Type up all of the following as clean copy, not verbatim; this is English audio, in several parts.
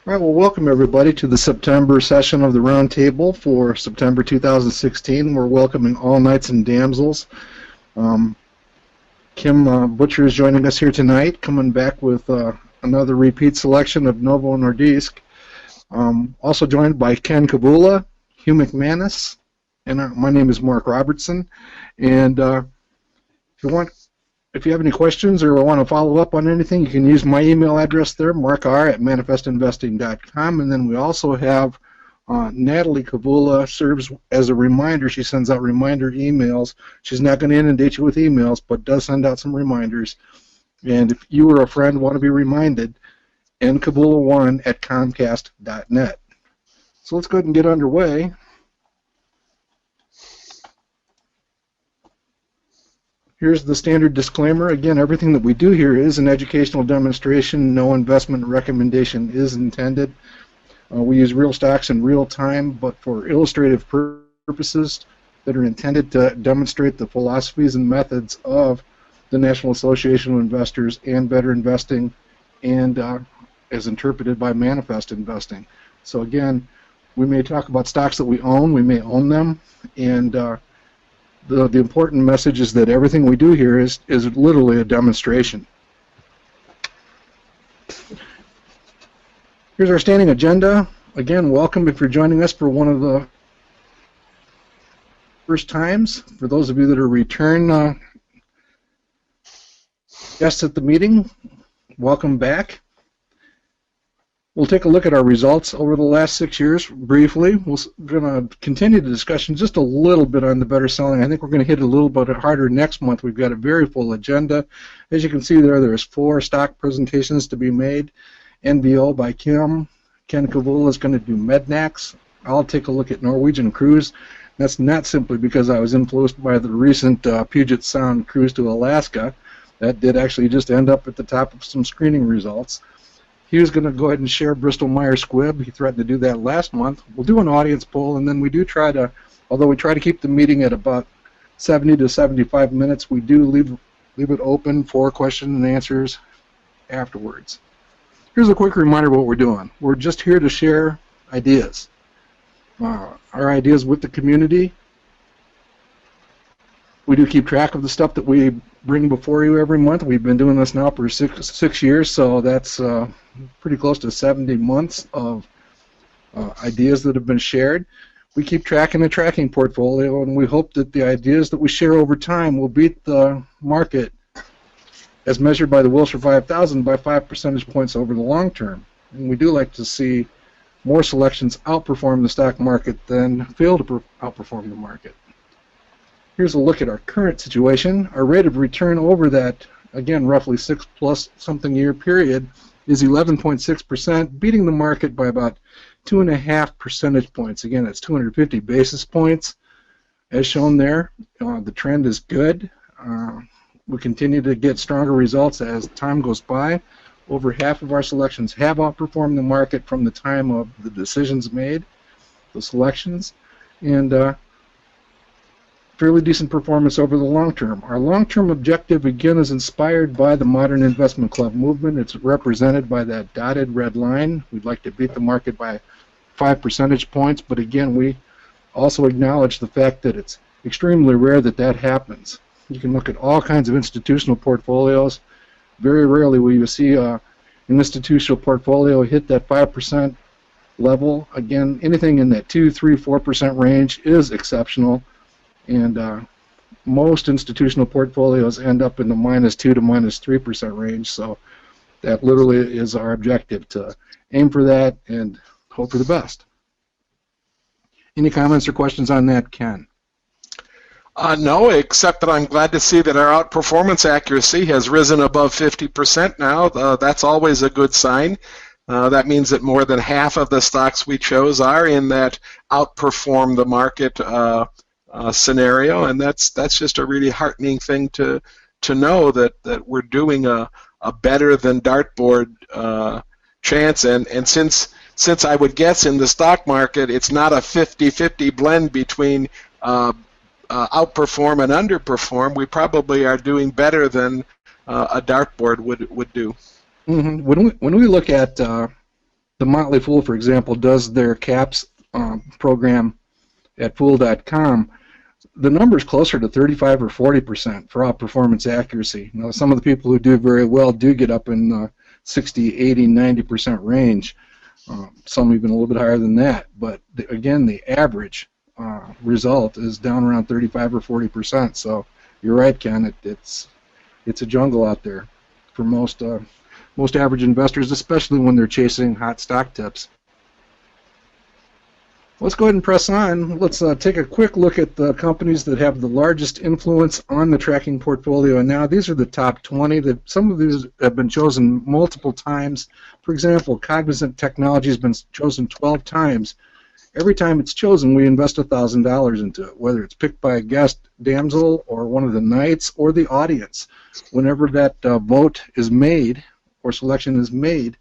All right, well, welcome everybody to the September session of the Roundtable for September 2016. We're welcoming all knights and damsels. Kim Butcher is joining us here tonight, coming back with another repeat selection of Novo and Nordisk. Also joined by Ken Kavula, Hugh McManus, and my name is Mark Robertson. And if you have any questions or want to follow up on anything, you can use my email address there, markr@manifestinvesting.com. And then we also have Natalie Kavula serves as a reminder. She sends out reminder emails. She's not going to inundate you with emails, but does send out some reminders. And if you or a friend want to be reminded, nkavula1@comcast.net. So let's go ahead and get underway. Here's the standard disclaimer. Again, everything that we do here is an educational demonstration. No investment recommendation is intended. We use real stocks in real time, but for illustrative purposes that are intended to demonstrate the philosophies and methods of the National Association of Investors and Better Investing, and as interpreted by Manifest Investing. So again, we may talk about stocks that we own. We may own them, and the important message is that everything we do here is literally a demonstration. Here's our standing agenda. Again, welcome if you're joining us for one of the first times. For those of you that are return guests at the meeting, welcome back. We'll take a look at our results over the last 6 years briefly. We're going to continue the discussion just a little bit on the better selling. I think we're going to hit it a little bit harder next month. We've got a very full agenda. As you can see there's 4 stock presentations to be made. NVO by Kim. Ken Kavula is going to do Mednax. I'll take a look at Norwegian cruise. That's not simply because I was influenced by the recent Puget Sound cruise to Alaska. That did actually just end up at the top of some screening results. Hugh's going to go ahead and share Bristol Meyers Squibb. He threatened to do that last month. We'll do an audience poll, and then we do try to, although we try to keep the meeting at about 70 to 75 minutes, we do leave it open for questions and answers afterwards. Here's a quick reminder of what we're doing. We're just here to share ideas. Our ideas with the community. We do keep track of the stuff that we bring before you every month. We've been doing this now for six years, so that's pretty close to 70 months of ideas that have been shared. We keep track in a tracking portfolio, and we hope that the ideas that we share over time will beat the market as measured by the Wilshire 5000 by 5 percentage points over the long term. And we do like to see more selections outperform the stock market than fail to outperform the market. Here's a look at our current situation. Our rate of return over that, again, roughly 6+ something year period is 11.6%, beating the market by about 2.5 percentage points. Again, that's 250 basis points, as shown there. The trend is good. We continue to get stronger results as time goes by. Over half of our selections have outperformed the market from the time of the decisions made, the selections, and fairly decent performance over the long term. Our long-term objective, again, is inspired by the Modern Investment Club movement. It's represented by that dotted red line. We'd like to beat the market by 5 percentage points, but again, we also acknowledge the fact that it's extremely rare that that happens. You can look at all kinds of institutional portfolios. Very rarely will you see an institutional portfolio hit that 5% level. Again, anything in that 2, 3, 4% range is exceptional. And most institutional portfolios end up in the -2 to -3% range, so that literally is our objective, to aim for that and hope for the best. Any comments or questions on that, Ken? No, except that I'm glad to see that our outperformance accuracy has risen above 50% now. That's always a good sign. That means that more than half of the stocks we chose are in that outperform the market scenario, and that's just a really heartening thing to know that we're doing a better than dartboard chance, and since I would guess in the stock market it's not a 50-50 blend between outperform and underperform, we probably are doing better than a dartboard would do. Mm-hmm. When we look at the Motley Fool, for example, does their caps program at fool.com, the number is closer to 35 or 40% for outperformance accuracy. Now, some of the people who do very well do get up in 60, 80, 90% range. Some even a little bit higher than that. But again, the average result is down around 35 or 40%. So you're right, Ken. It's a jungle out there for most average investors, especially when they're chasing hot stock tips. Let's go ahead and press on. Let's take a quick look at the companies that have the largest influence on the tracking portfolio. And now these are the top 20. Some of these have been chosen multiple times. For example, Cognizant Technology has been chosen 12 times. Every time it's chosen, we invest $1,000 into it, whether it's picked by a guest damsel or one of the knights or the audience. Whenever that vote is made or selection is made,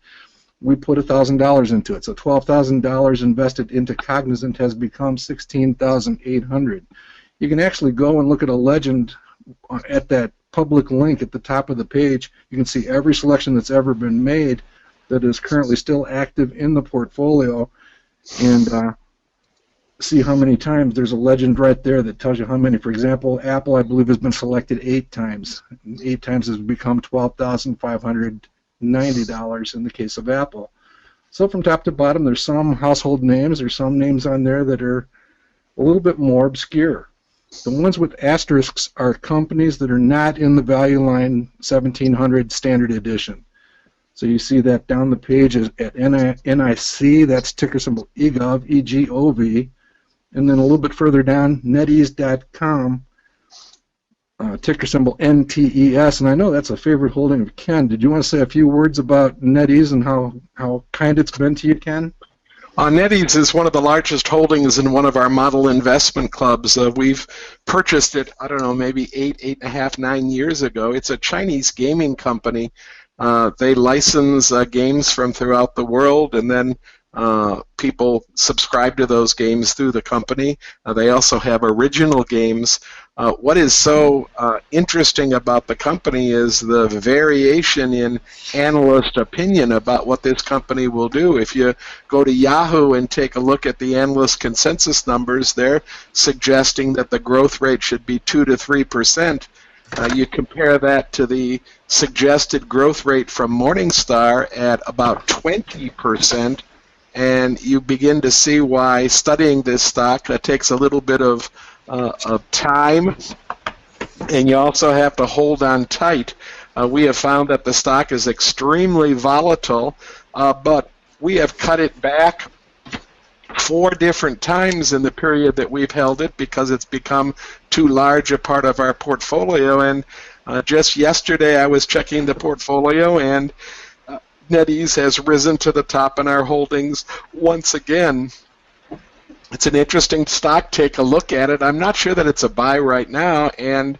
we put $1,000 into it. So $12,000 invested into Cognizant has become $16,800. You can actually go and look at a legend at that public link at the top of the page. You can see every selection that's ever been made that is currently still active in the portfolio, and see how many times. There's a legend right there that tells you how many. For example, Apple, I believe, has been selected 8 times. 8 times has become $12,590 in the case of Apple. So from top to bottom, there's some household names. There's some names on there that are a little bit more obscure. The ones with asterisks are companies that are not in the Value Line 1700 Standard Edition. So you see that down the page at NIC, that's ticker symbol EGOV, E-G-O-V. And then a little bit further down, NetEase.com, ticker symbol NTES, and I know that's a favorite holding of Ken. Did you want to say a few words about NetEase and how kind it's been to you, Ken? NetEase is one of the largest holdings in one of our model investment clubs. We've purchased it, I don't know, maybe 8.5, 9 years ago. It's a Chinese gaming company. They license games from throughout the world, and then people subscribe to those games through the company. They also have original games. What is so interesting about the company is the variation in analyst opinion about what this company will do. If you go to Yahoo and take a look at the analyst consensus numbers, they're suggesting that the growth rate should be 2 to 3%. You compare that to the suggested growth rate from Morningstar at about 20%, and you begin to see why studying this stock takes a little bit of time, and you also have to hold on tight. We have found that the stock is extremely volatile, but we have cut it back 4 different times in the period that we've held it because it's become too large a part of our portfolio. And just yesterday I was checking the portfolio, and NetEase has risen to the top in our holdings once again. It's an interesting stock. Take a look at it. I'm not sure that it's a buy right now, and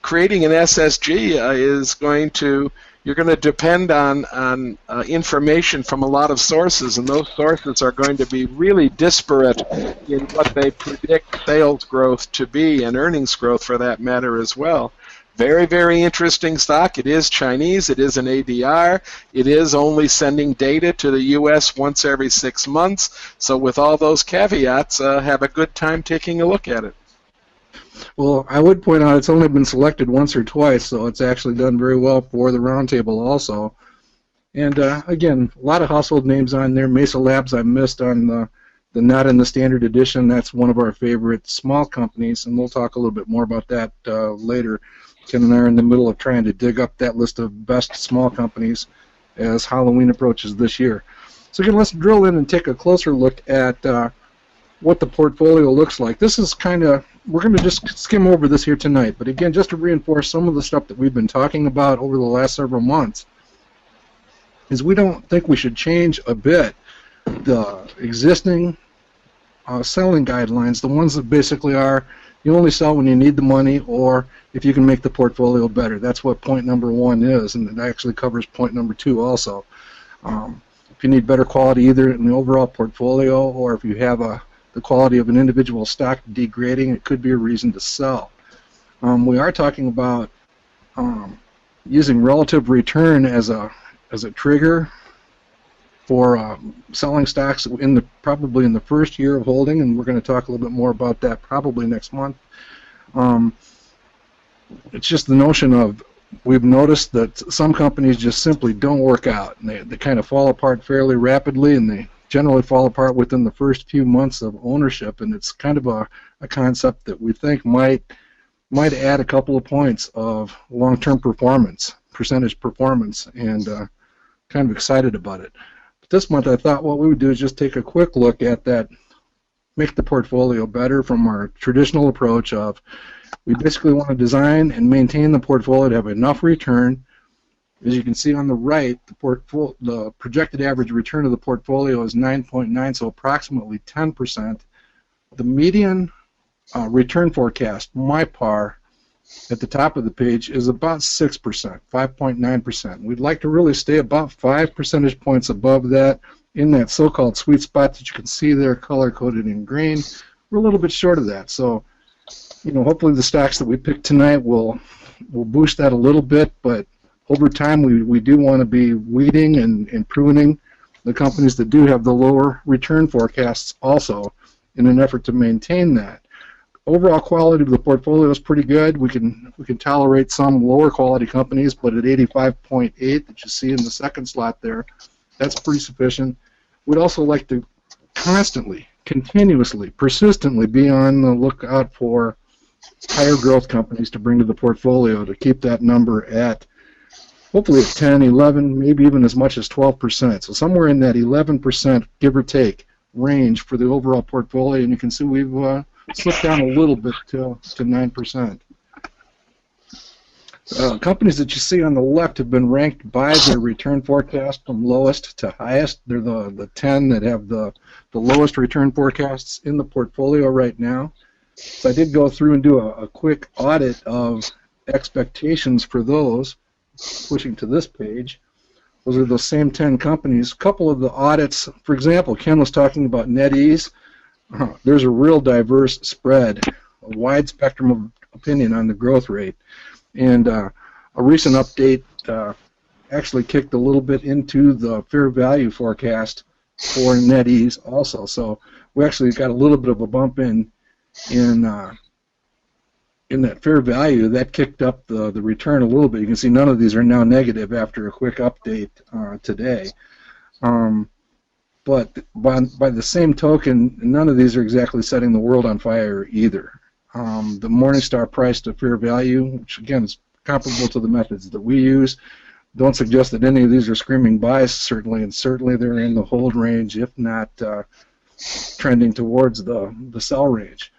creating an SSG is going to, you're going to depend on information from a lot of sources, and those sources are going to be really disparate in what they predict sales growth to be, and earnings growth for that matter as well. Very, very interesting stock. It is Chinese. It is an ADR. It is only sending data to the U.S. once every 6 months. So with all those caveats, have a good time taking a look at it. Well, I would point out it's only been selected once or twice, so it's actually done very well for the roundtable also. And again, a lot of household names on there. Mesa Labs I missed on the not in the standard edition. That's one of our favorite small companies, and we'll talk a little bit more about that later. Ken and I are in the middle of trying to dig up that list of best small companies as Halloween approaches this year. So again, let's drill in and take a closer look at what the portfolio looks like. This is kind of, we're going to just skim over this here tonight, but again, just to reinforce some of the stuff that we've been talking about over the last several months, is we don't think we should change a bit the existing selling guidelines, the ones that basically are you only sell when you need the money or if you can make the portfolio better. That's what point number 1 is, and it actually covers point number 2 also. If you need better quality either in the overall portfolio or if you have the quality of an individual stock degrading, it could be a reason to sell. We are talking about using relative return as a trigger for selling stocks probably in the first year of holding, and we're going to talk a little bit more about that probably next month. It's just the notion of, we've noticed that some companies just simply don't work out, and they kind of fall apart fairly rapidly, and they generally fall apart within the first few months of ownership, and it's kind of a concept that we think might add a couple of points of long-term percentage performance, and kind of excited about it. But this month I thought what we would do is just take a quick look at that, make the portfolio better from our traditional approach of, we basically want to design and maintain the portfolio to have enough return. As you can see on the right, the projected average return of the portfolio is 9.9, so approximately 10%. The median return forecast, my par, at the top of the page is about 6%, 5.9%. We'd like to really stay about 5 percentage points above that, in that so-called sweet spot that you can see there, color-coded in green. We're a little bit short of that, so hopefully the stocks that we pick tonight will boost that a little bit, but over time we do want to be weeding and pruning the companies that do have the lower return forecasts also, in an effort to maintain that. Overall quality of the portfolio is pretty good. We can tolerate some lower quality companies, but at 85.8 that you see in the second slot there, that's pretty sufficient. We'd also like to constantly, continuously, persistently be on the lookout for higher growth companies to bring to the portfolio to keep that number at hopefully at 10, 11, maybe even as much as 12%. So somewhere in that 11%, give or take, range for the overall portfolio, and you can see we've slipped down a little bit to 9%. Companies that you see on the left have been ranked by their return forecast from lowest to highest. They're the 10 that have the lowest return forecasts in the portfolio right now. So I did go through and do a quick audit of expectations for those. Pushing to this page, those are those same 10 companies. A couple of the audits, for example, Ken was talking about NetEase. There's a real diverse spread, a wide spectrum of opinion on the growth rate. And a recent update actually kicked a little bit into the fair value forecast for NetEase also. So we actually got a little bit of a bump in that fair value. That kicked up the return a little bit. You can see none of these are now negative after a quick update today. But by the same token, none of these are exactly setting the world on fire either. The Morningstar price to fair value, which again is comparable to the methods that we use, don't suggest that any of these are screaming buys, certainly, and certainly they're in the hold range, if not trending towards the sell range.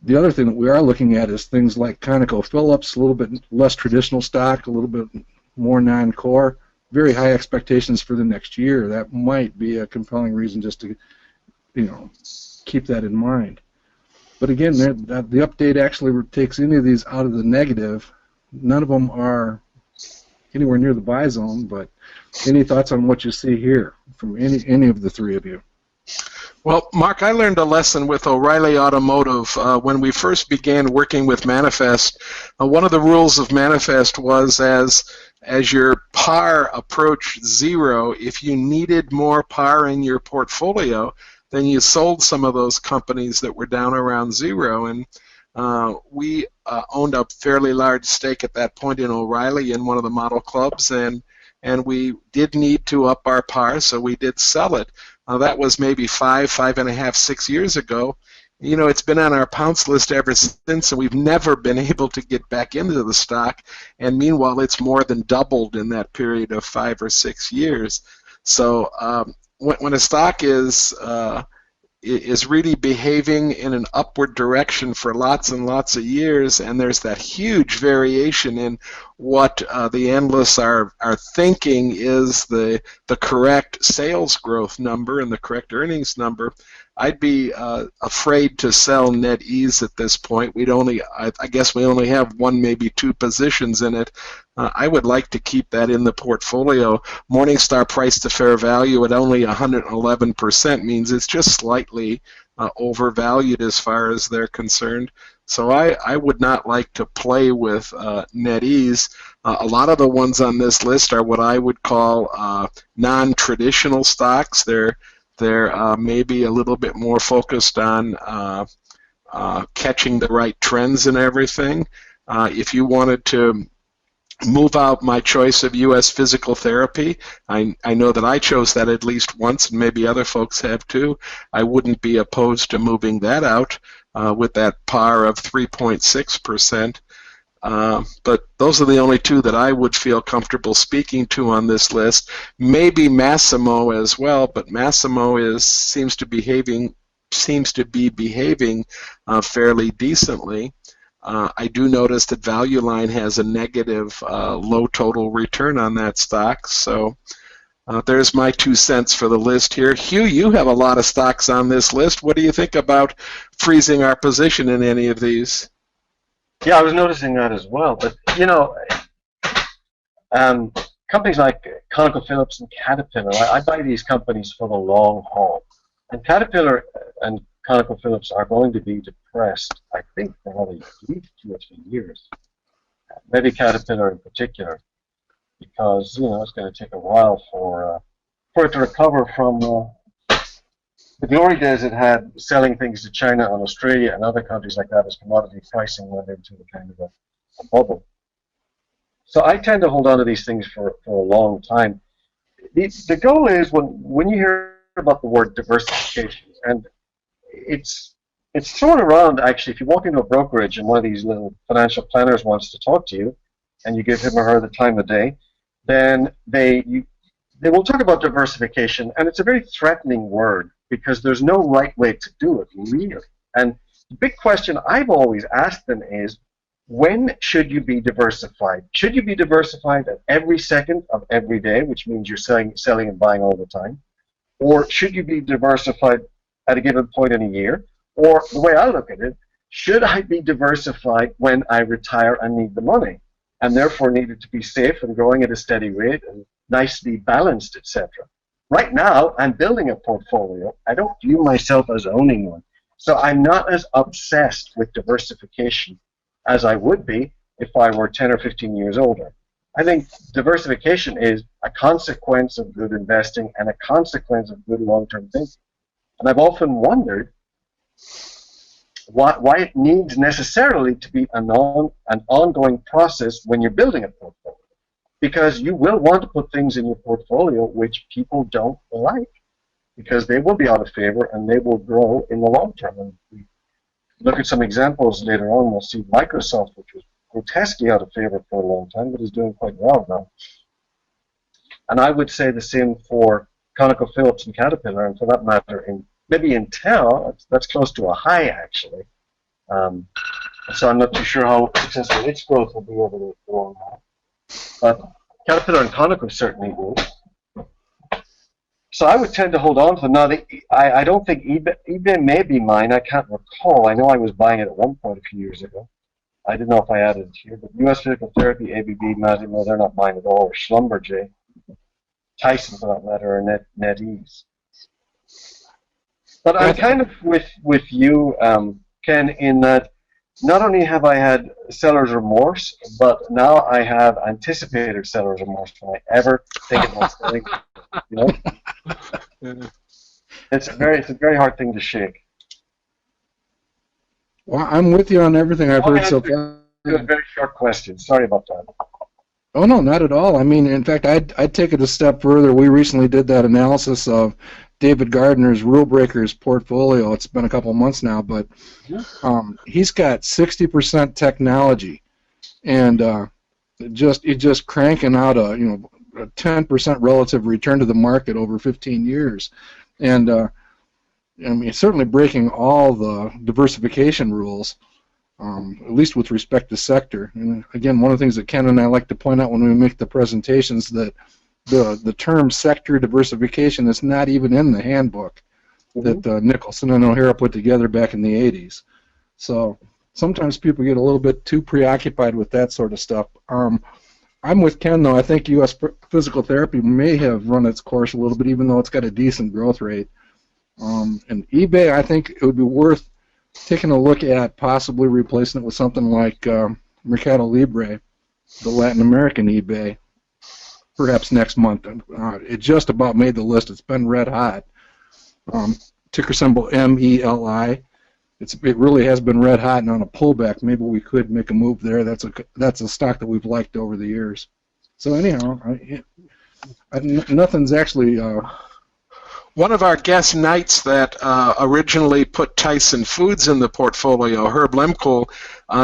The other thing that we are looking at is things like ConocoPhillips, a little bit less traditional stock, a little bit more non-core, very high expectations for the next year. That might be a compelling reason just to, keep that in mind. But again, the update actually takes any of these out of the negative. None of them are anywhere near the buy zone, but any thoughts on what you see here from any of the three of you? Well, Mark, I learned a lesson with O'Reilly Automotive when we first began working with Manifest. One of the rules of Manifest was as your par approached zero, if you needed more par in your portfolio, then you sold some of those companies that were down around zero. And we owned a fairly large stake at that point in O'Reilly in one of the model clubs, and we did need to up our par, so we did sell it. That was maybe 5.5, 6 years ago. It's been on our pounce list ever since, and we've never been able to get back into the stock. And meanwhile, it's more than doubled in that period of 5 or 6 years. So when a stock is really behaving in an upward direction for lots and lots of years, and there's that huge variation in what the analysts are thinking is the correct sales growth number and the correct earnings number, I'd be afraid to sell NetEase at this point. I guess we only have one, maybe two positions in it. I would like to keep that in the portfolio. Morningstar price to fair value at only 111% means it's just slightly overvalued as far as they're concerned. So I would not like to play with NetEase. A lot of the ones on this list are what I would call non-traditional stocks. They're maybe a little bit more focused on catching the right trends and everything. If you wanted to move out my choice of U.S. physical therapy, I know that I chose that at least once, and maybe other folks have too. I wouldn't be opposed to moving that out with that par of 3.6%. But those are the only two that I would feel comfortable speaking to on this list. Maybe Massimo as well, but Massimo seems to be behaving fairly decently. I do notice that Value Line has a negative low total return on that stock, so there's my 2 cents for the list here. Hugh, you have a lot of stocks on this list. What do you think about freezing our position in any of these? Yeah, I was noticing that as well. But, you know, companies like ConocoPhillips and Caterpillar, I buy these companies for the long haul. And Caterpillar and ConocoPhillips are going to be depressed, I think, for another 2 or 3 years. Maybe Caterpillar in particular, because, you know, it's going to take a while for it to recover from the glory days it had selling things to China and Australia and other countries like that as commodity pricing went into a kind of a bubble. So I tend to hold on to these things for a long time. The goal is when you hear about the word diversification, and it's thrown around actually. If you walk into a brokerage and one of these little financial planners wants to talk to you, and you give him or her the time of day, then they will talk about diversification, and it's a very threatening word because there's no right way to do it, really. And the big question I've always asked them is, when should you be diversified? Should you be diversified at every second of every day, which means you're selling and buying all the time? Or should you be diversified at a given point in a year? Or the way I look at it, should I be diversified when I retire and need the money, and therefore needed to be safe and growing at a steady rate and nicely balanced, etc.? Right now, I'm building a portfolio. I don't view myself as owning one. So I'm not as obsessed with diversification as I would be if I were 10 or 15 years older. I think diversification is a consequence of good investing and a consequence of good long-term thinking. And I've often wondered why it needs necessarily to be an ongoing process when you're building a portfolio. Because you will want to put things in your portfolio which people don't like, because they will be out of favor and they will grow in the long term. And we look at some examples later on, we'll see Microsoft, which was grotesquely out of favor for a long time, but is doing quite well now. And I would say the same for ConocoPhillips and Caterpillar, and for that matter, maybe Intel. That's close to a high, actually. So I'm not too sure how successful its growth will be over the long haul. But Caterpillar and Conoco certainly will. So I would tend to hold on to them. Now, I don't think eBay may be mine. I can't recall. I know I was buying it at one point a few years ago. I didn't know if I added it here. But US Physical Therapy, ABB, Massimo, they're not mine at all. Or Schlumberger, Tyson for that matter, or NetEase. But I'm kind of with you, Ken, in that not only have I had seller's remorse, but now I have anticipated seller's remorse when I ever think about selling. You know, it's a very hard thing to shake. Well, I'm with you on everything I've heard so far. A very short question. Sorry about that. Oh no, not at all. I mean, in fact, I'd take it a step further. We recently did that analysis of David Gardner's Rule Breakers portfolio. It's been a couple months now, but he's got 60% technology, and just cranking out a 10% relative return to the market over 15 years, and I mean, certainly breaking all the diversification rules, at least with respect to sector. And again, one of the things that Ken and I like to point out when we make the presentations that the term sector diversification is not even in the handbook that Nicholson and O'Hara put together back in the 80s. So sometimes people get a little bit too preoccupied with that sort of stuff. I'm with Ken, though. I think U.S. physical therapy may have run its course a little bit, even though it's got a decent growth rate. And eBay, I think it would be worth taking a look at possibly replacing it with something like Mercado Libre. the Latin American eBay, perhaps next month. It just about made the list. It's been red hot. Ticker symbol MELI. It really has been red hot, and on a pullback, maybe we could make a move there. That's a stock that we've liked over the years. So anyhow, nothing's actually. One of our guest knights that originally put Tyson Foods in the portfolio, Herb Lemkohl,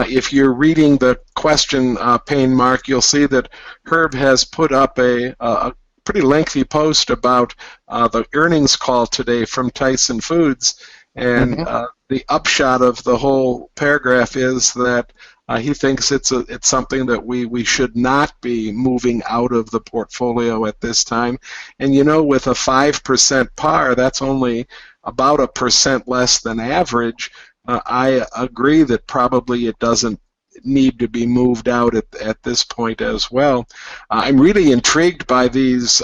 if you're reading the question pane, Mark, you'll see that Herb has put up a pretty lengthy post about the earnings call today from Tyson Foods, and the upshot of the whole paragraph is that he thinks it's something that we should not be moving out of the portfolio at this time. And you know, with a 5% par, that's only about 1% less than average. I agree that probably it doesn't need to be moved out at this point as well. I'm really intrigued by these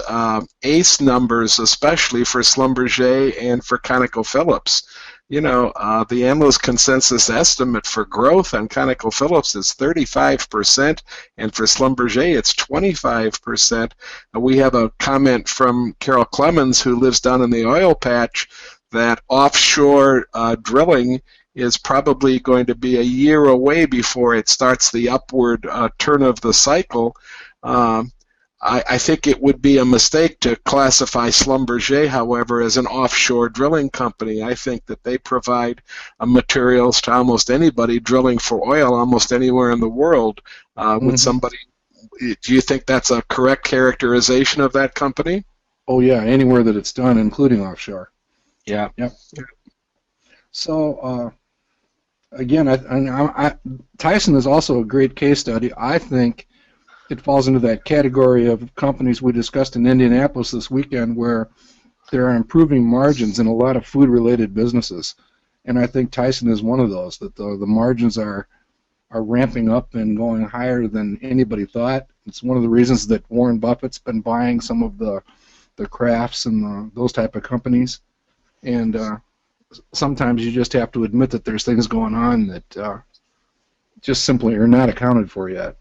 ACE numbers, especially for Schlumberger and for ConocoPhillips. You know, the analyst consensus estimate for growth on ConocoPhillips is 35%, and for Schlumberger it's 25%. We have a comment from Carol Clemens, who lives down in the oil patch, that offshore drilling is probably going to be a year away before it starts the upward turn of the cycle. I think it would be a mistake to classify Schlumberger, however, as an offshore drilling company. I think that they provide materials to almost anybody drilling for oil almost anywhere in the world. Would somebody, do you think that's a correct characterization of that company? Oh yeah, anywhere that it's done, including offshore. Yeah. Yep. So again, Tyson is also a great case study. I think it falls into that category of companies we discussed in Indianapolis this weekend, where there are improving margins in a lot of food-related businesses, and I think Tyson is one of those. That the margins are ramping up and going higher than anybody thought. It's one of the reasons that Warren Buffett's been buying some of the Crafts and those type of companies. And sometimes you just have to admit that there's things going on that just simply are not accounted for yet.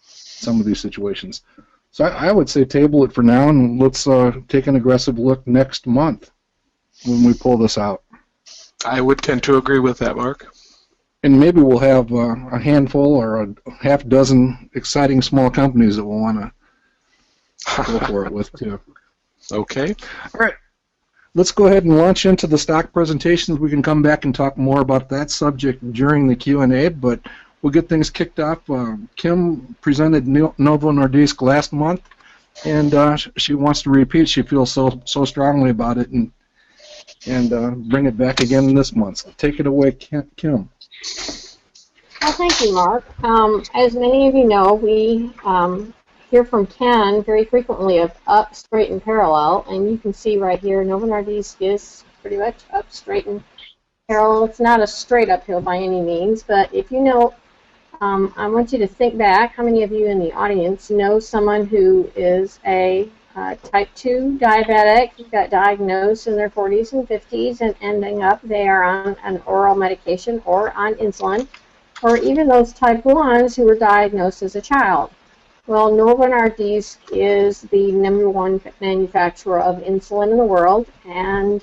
Some of these situations. So I would say table it for now, and let's take an aggressive look next month when we pull this out. I would tend to agree with that, Mark. And maybe we'll have a handful or a half dozen exciting small companies that we'll want to go for it with, too. Okay. All right. Let's go ahead and launch into the stock presentations. We can come back and talk more about that subject during the Q&A, but we'll get things kicked off. Kim presented Novo Nordisk last month, and she wants to repeat. She feels so strongly about it, and bring it back again this month. So take it away, Kim. Well, thank you, Mark. As many of you know, we hear from Ken very frequently of up, straight, and parallel, and you can see right here, Novo Nordisk is pretty much up, straight, and parallel. It's not a straight uphill by any means, but if you know, I want you to think back, how many of you in the audience know someone who is a type 2 diabetic, who got diagnosed in their 40s and 50s and ending up they are on an oral medication or on insulin, or even those type 1s who were diagnosed as a child? Well, Novo Nordisk is the #1 manufacturer of insulin in the world, and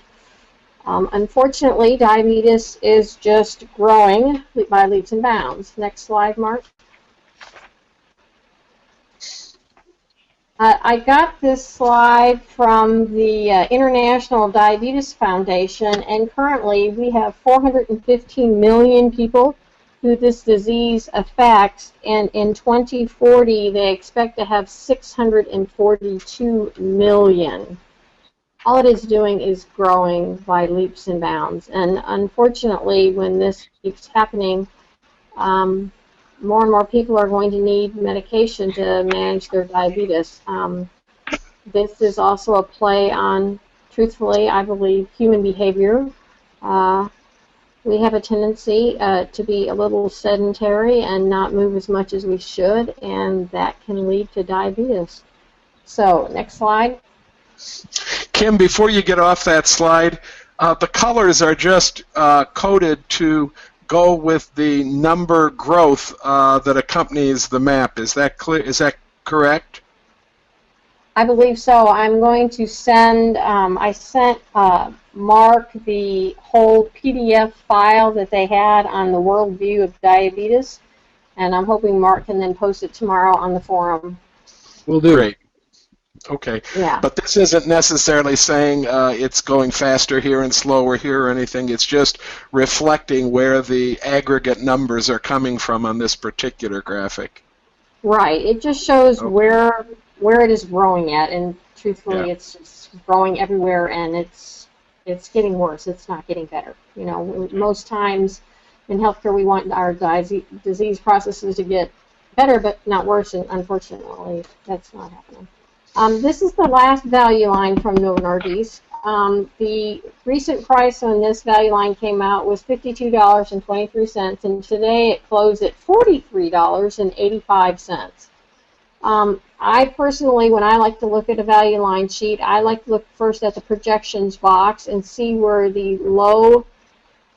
unfortunately, diabetes is just growing by leaps and bounds. Next slide, Mark. I got this slide from the International Diabetes Foundation, and currently we have 415 million people who this disease affects, and in 2040 they expect to have 642 million. All it is doing is growing by leaps and bounds, and unfortunately when this keeps happening, more and more people are going to need medication to manage their diabetes. This is also a play on, truthfully, I believe, human behavior. We have a tendency to be a little sedentary and not move as much as we should, and that can lead to diabetes. So, next slide. Kim, before you get off that slide, the colors are just coded to go with the number growth that accompanies the map. Is that clear? Is that correct? I believe so. I'm going to send, I sent Mark the whole PDF file that they had on the world view of diabetes, and I'm hoping Mark can then post it tomorrow on the forum. Will do. Great. Okay. Yeah. But this isn't necessarily saying it's going faster here and slower here or anything. It's just reflecting where the aggregate numbers are coming from on this particular graphic. Right. It just shows Okay. where it is growing at, and truthfully, Yeah. it's just growing everywhere, and it's getting worse. It's not getting better. You know, most times in healthcare, we want our disease processes to get better, but not worse, and unfortunately, that's not happening. This is the last value line from Novo Nordisk. The recent price on this value line came out was $52.23, and today it closed at $43.85. I personally, when I like to look at a value line sheet, I like to look first at the projections box and see where the low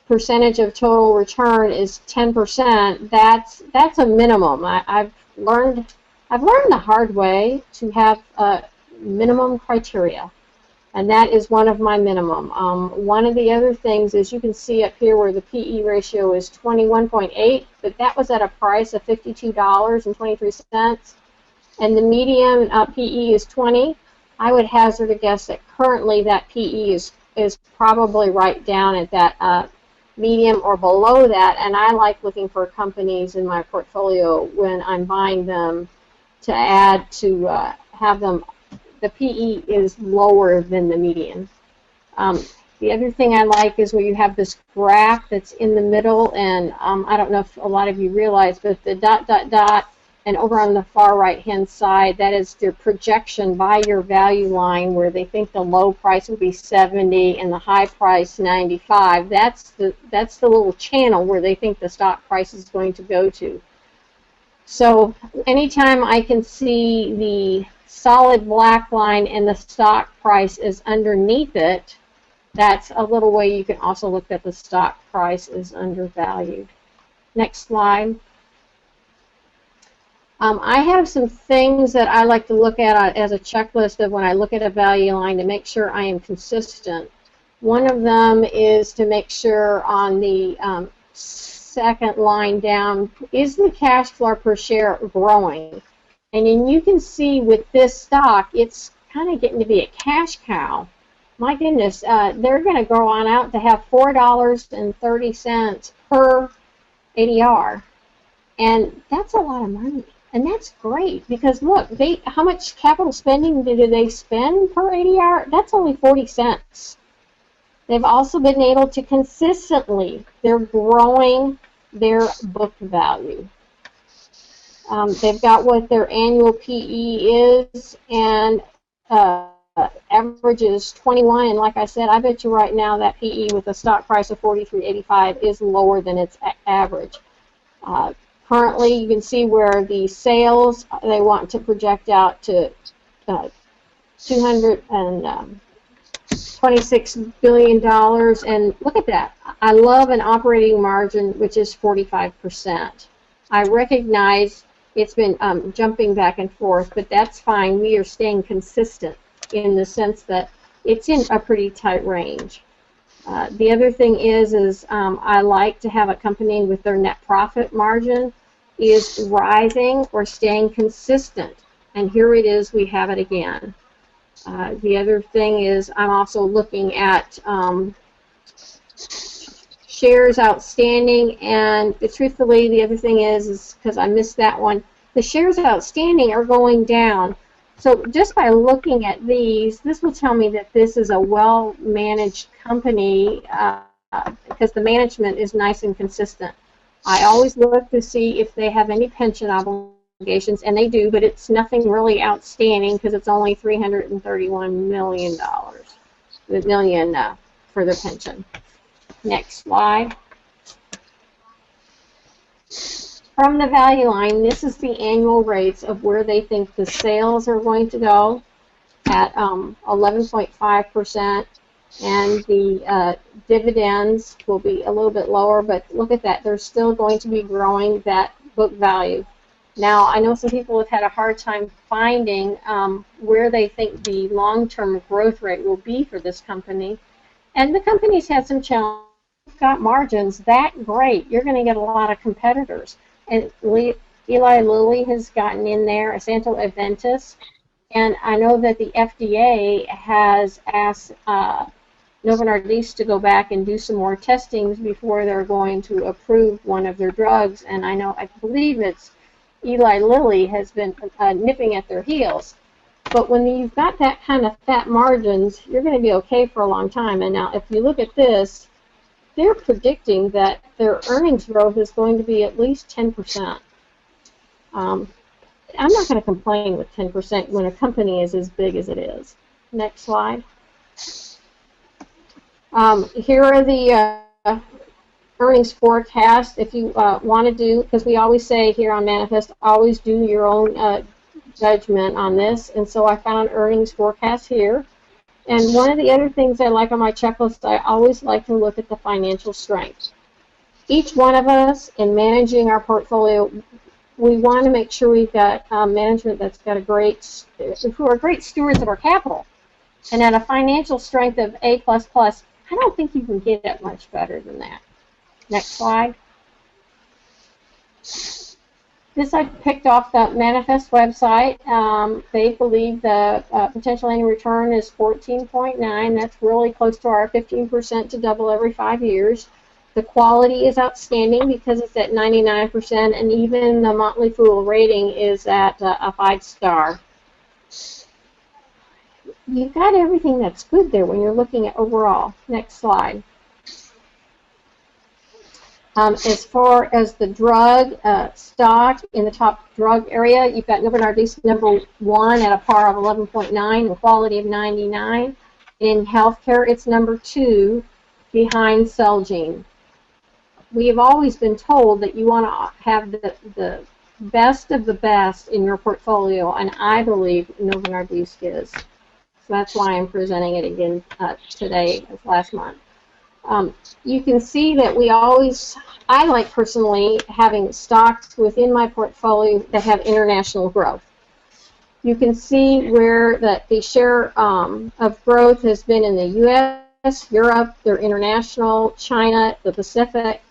percentage of total return is 10%. That's a minimum. I've learned the hard way to have minimum criteria, and that is one of my minimum. One of the other things is you can see up here where the PE ratio is 21.8, but that was at a price of $52.23, and the median PE is 20. I would hazard a guess that currently that PE is probably right down at that medium or below that, and I like looking for companies in my portfolio when I'm buying them to add to have them, the PE is lower than the median. The other thing I like is where you have this graph that's in the middle, and I don't know if a lot of you realize, but the ... and over on the far right hand side, that is their projection by your value line where they think the low price will be 70 and the high price 95. That's the little channel where they think the stock price is going to go to. So anytime I can see the solid black line and the stock price is underneath it, that's a little way you can also look that the stock price is undervalued. Next slide. I have some things that I like to look at as a checklist of when I look at a value line to make sure I am consistent. One of them is to make sure on the second line down, is the cash flow per share growing? And then you can see with this stock, it's kind of getting to be a cash cow. My goodness, they're going to go on out to have $4.30 per ADR. And that's a lot of money. And that's great because look, how much capital spending do they spend per ADR? That's only 40 cents. They've also been able to consistently, they're growing their book value. They've got what their annual PE is, and average is 21. And like I said, I bet you right now that PE with a stock price of $43.85 is lower than its average. Currently, you can see where the sales, they want to project out to $226 billion, and look at that. I love an operating margin which is 45%. I recognize it's been jumping back and forth, but that's fine. We are staying consistent in the sense that it's in a pretty tight range. The other thing is I like to have a company with their net profit margin is rising or staying consistent. And here it is, we have it again. The other thing is I'm also looking at shares outstanding, and truthfully the other thing is because I missed that one, the shares outstanding are going down. So just by looking at these, this will tell me that this is a well-managed company because the management is nice and consistent. I always look to see if they have any pension obligations, and they do, but it's nothing really outstanding because it's only $331 million for their pension. Next slide. From the value line, this is the annual rates of where they think the sales are going to go at 11.5%, And the dividends will be a little bit lower, but look at that. They're still going to be growing that book value. Now, I know some people have had a hard time finding where they think the long-term growth rate will be for this company. And the company's had some challenges. Got margins that great, you're going to get a lot of competitors. And Eli Lilly has gotten in there, Santo Aventis, and I know that the FDA has asked Novo Nordisk to go back and do some more testings before they're going to approve one of their drugs. And I believe it's Eli Lilly has been nipping at their heels. But when you've got that kind of fat margins, you're going to be okay for a long time. And now if you look at this, they're predicting that their earnings growth is going to be at least 10%. I'm not going to complain with 10% when a company is as big as it is. Next slide. Here are the earnings forecast. If you want to do, because we always say here on Manifest, always do your own judgment on this. And so I found earnings forecast here. And one of the other things I like on my checklist, I always like to look at the financial strength. Each one of us in managing our portfolio, we want to make sure we've got management that's got who are great stewards of our capital. And at a financial strength of A++, I don't think you can get it much better than that. Next slide. This I picked off the Manifest website. They believe the potential annual return is 14.9. That's really close to our 15% to double every 5 years. The quality is outstanding because it's at 99%, and even the Motley Fool rating is at a 5-star. You've got everything that's good there when you're looking at overall. Next slide. As far as the drug stock in the top drug area, you've got Novo Nordisk number 1 at a par of 11.9 and quality of 99. In healthcare, it's number 2 behind Celgene. We have always been told that you want to have the best of the best in your portfolio, and I believe Novo Nordisk is. So that's why I'm presenting it again today as last month. You can see that I like personally having stocks within my portfolio that have international growth. You can see where the share of growth has been in the U.S., Europe, they're international, China, the Pacific.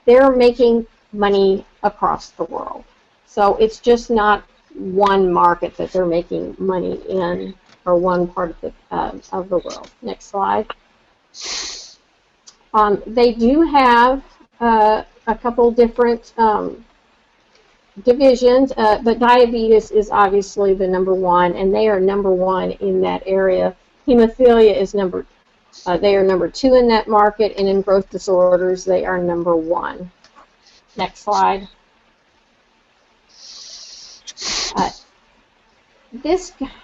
They're making money across the world. So it's just not one market that they're making money in, or one part of the world. Next slide. They do have a couple different divisions, but diabetes is obviously the number 1, and they are number 1 in that area. Hemophilia is they are number 2 in that market, and in growth disorders, they are number 1. Next slide.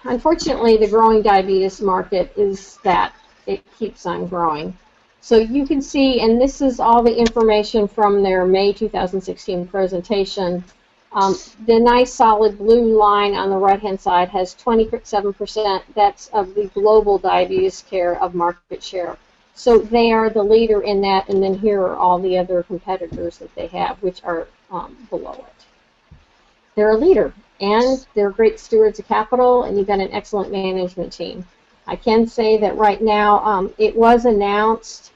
Unfortunately, the growing diabetes market is that it keeps on growing. So you can see, and this is all the information from their May 2016 presentation. The nice solid blue line on the right-hand side has 27%. That's of the global diabetes care of market share. So they are the leader in that, and then here are all the other competitors that they have, which are below it. They're a leader, and they're great stewards of capital, and you've got an excellent management team. I can say that right now it was announced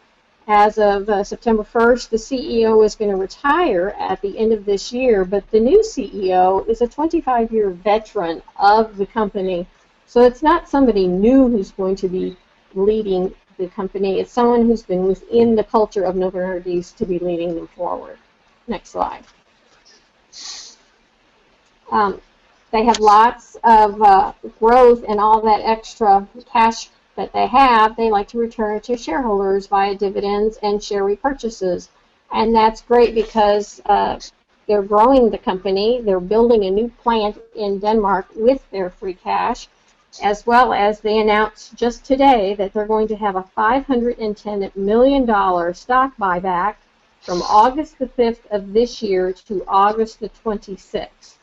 as of September 1st, the CEO is going to retire at the end of this year, but the new CEO is a 25-year veteran of the company. So it's not somebody new who's going to be leading the company. It's someone who's been within the culture of Novo Nordisk to be leading them forward. Next slide. They have lots of growth and all that extra cash that they have, they like to return to shareholders via dividends and share repurchases. And that's great because they're growing the company, they're building a new plant in Denmark with their free cash, as well as they announced just today that they're going to have a $510 million stock buyback from August the 5th of this year to August the 26th.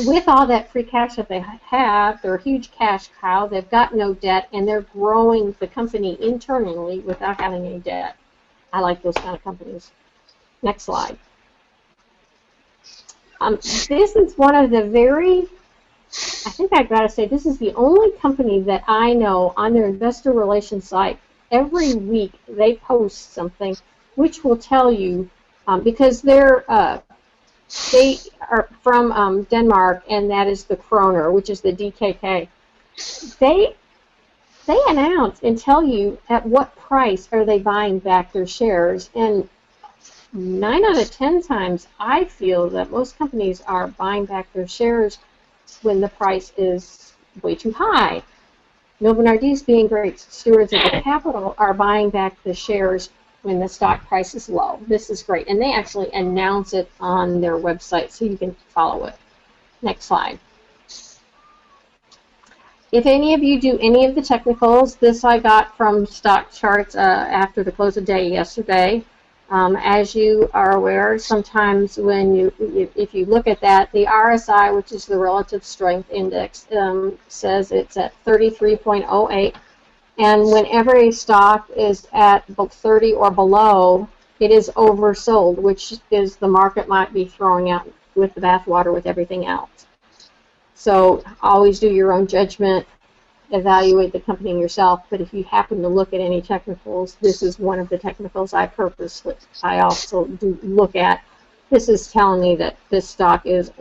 with all that free cash that they have, they're a huge cash cow. They've got no debt, and they're growing the company internally without having any debt. I like those kind of companies. Next slide. This is one of the I think I've got to say, this is the only company that I know on their investor relations site. Every week they post something which will tell you, because they are from Denmark, and that is the kroner, which is the DKK. They announce and tell you at what price are they buying back their shares, and 9 out of 10 times I feel that most companies are buying back their shares when the price is way too high. Novo Nordisk, being great stewards of the capital, are buying back the shares when the stock price is low. This is great, and they actually announce it on their website so you can follow it. Next slide. If any of you do any of the technicals, this I got from stock charts after the close of day yesterday. As you are aware, sometimes when if you look at that, the RSI, which is the relative strength index, says it's at 33.08, and whenever a stock is at 30 or below, it is oversold, which is the market might be throwing out with the bathwater with everything else. So always do your own judgment. Evaluate the company yourself, but if you happen to look at any technicals, this is one of the technicals I also do look at. This is telling me that this stock is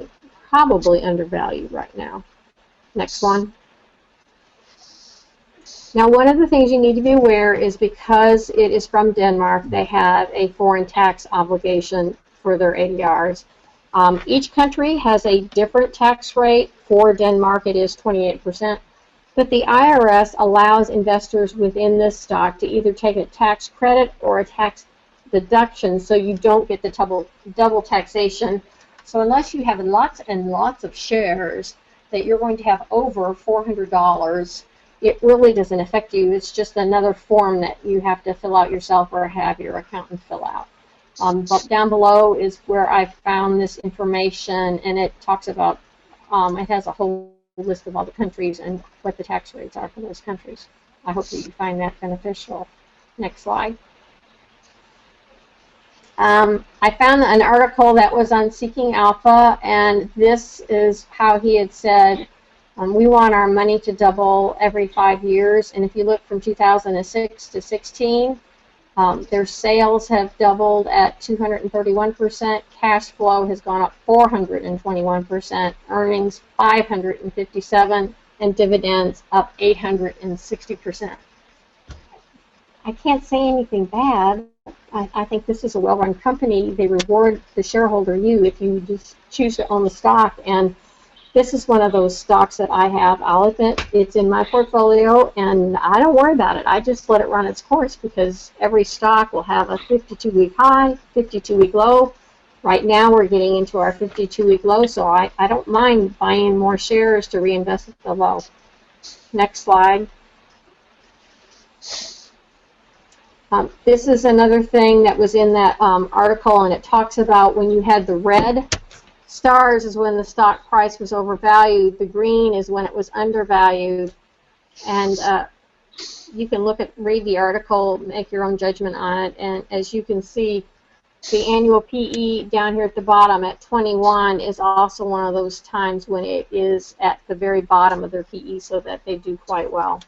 probably undervalued right now. Next one. Now, one of the things you need to be aware is because it is from Denmark, they have a foreign tax obligation for their ADRs. Each country has a different tax rate. For Denmark, it is 28%. But the IRS allows investors within this stock to either take a tax credit or a tax deduction, so you don't get the double taxation. So unless you have lots and lots of shares that you're going to have over $400, it really doesn't affect you. It's just another form that you have to fill out yourself or have your accountant fill out. But down below is where I found this information, and it talks about, it has a whole list of all the countries and what the tax rates are for those countries. I hope that you find that beneficial. Next slide. I found an article that was on Seeking Alpha, and this is how he had said, we want our money to double every 5 years, and if you look from 2006 to 16, their sales have doubled at 231%, cash flow has gone up 421%, earnings 557%, and dividends up 860%. I can't say anything bad. I think this is a well-run company. They reward the shareholder, you, if you just choose to own the stock, and this is one of those stocks that I have. I'll admit it's in my portfolio, and I don't worry about it. I just let it run its course because every stock will have a 52-week high, 52-week low. Right now we're getting into our 52-week low, so I don't mind buying more shares to reinvest at the low. Next slide. This is another thing that was in that article, and it talks about when you had the red stars is when the stock price was overvalued. The green is when it was undervalued. And you can read the article, make your own judgment on it. And as you can see, the annual PE down here at the bottom at 21 is also one of those times when it is at the very bottom of their PE, so that they do quite well.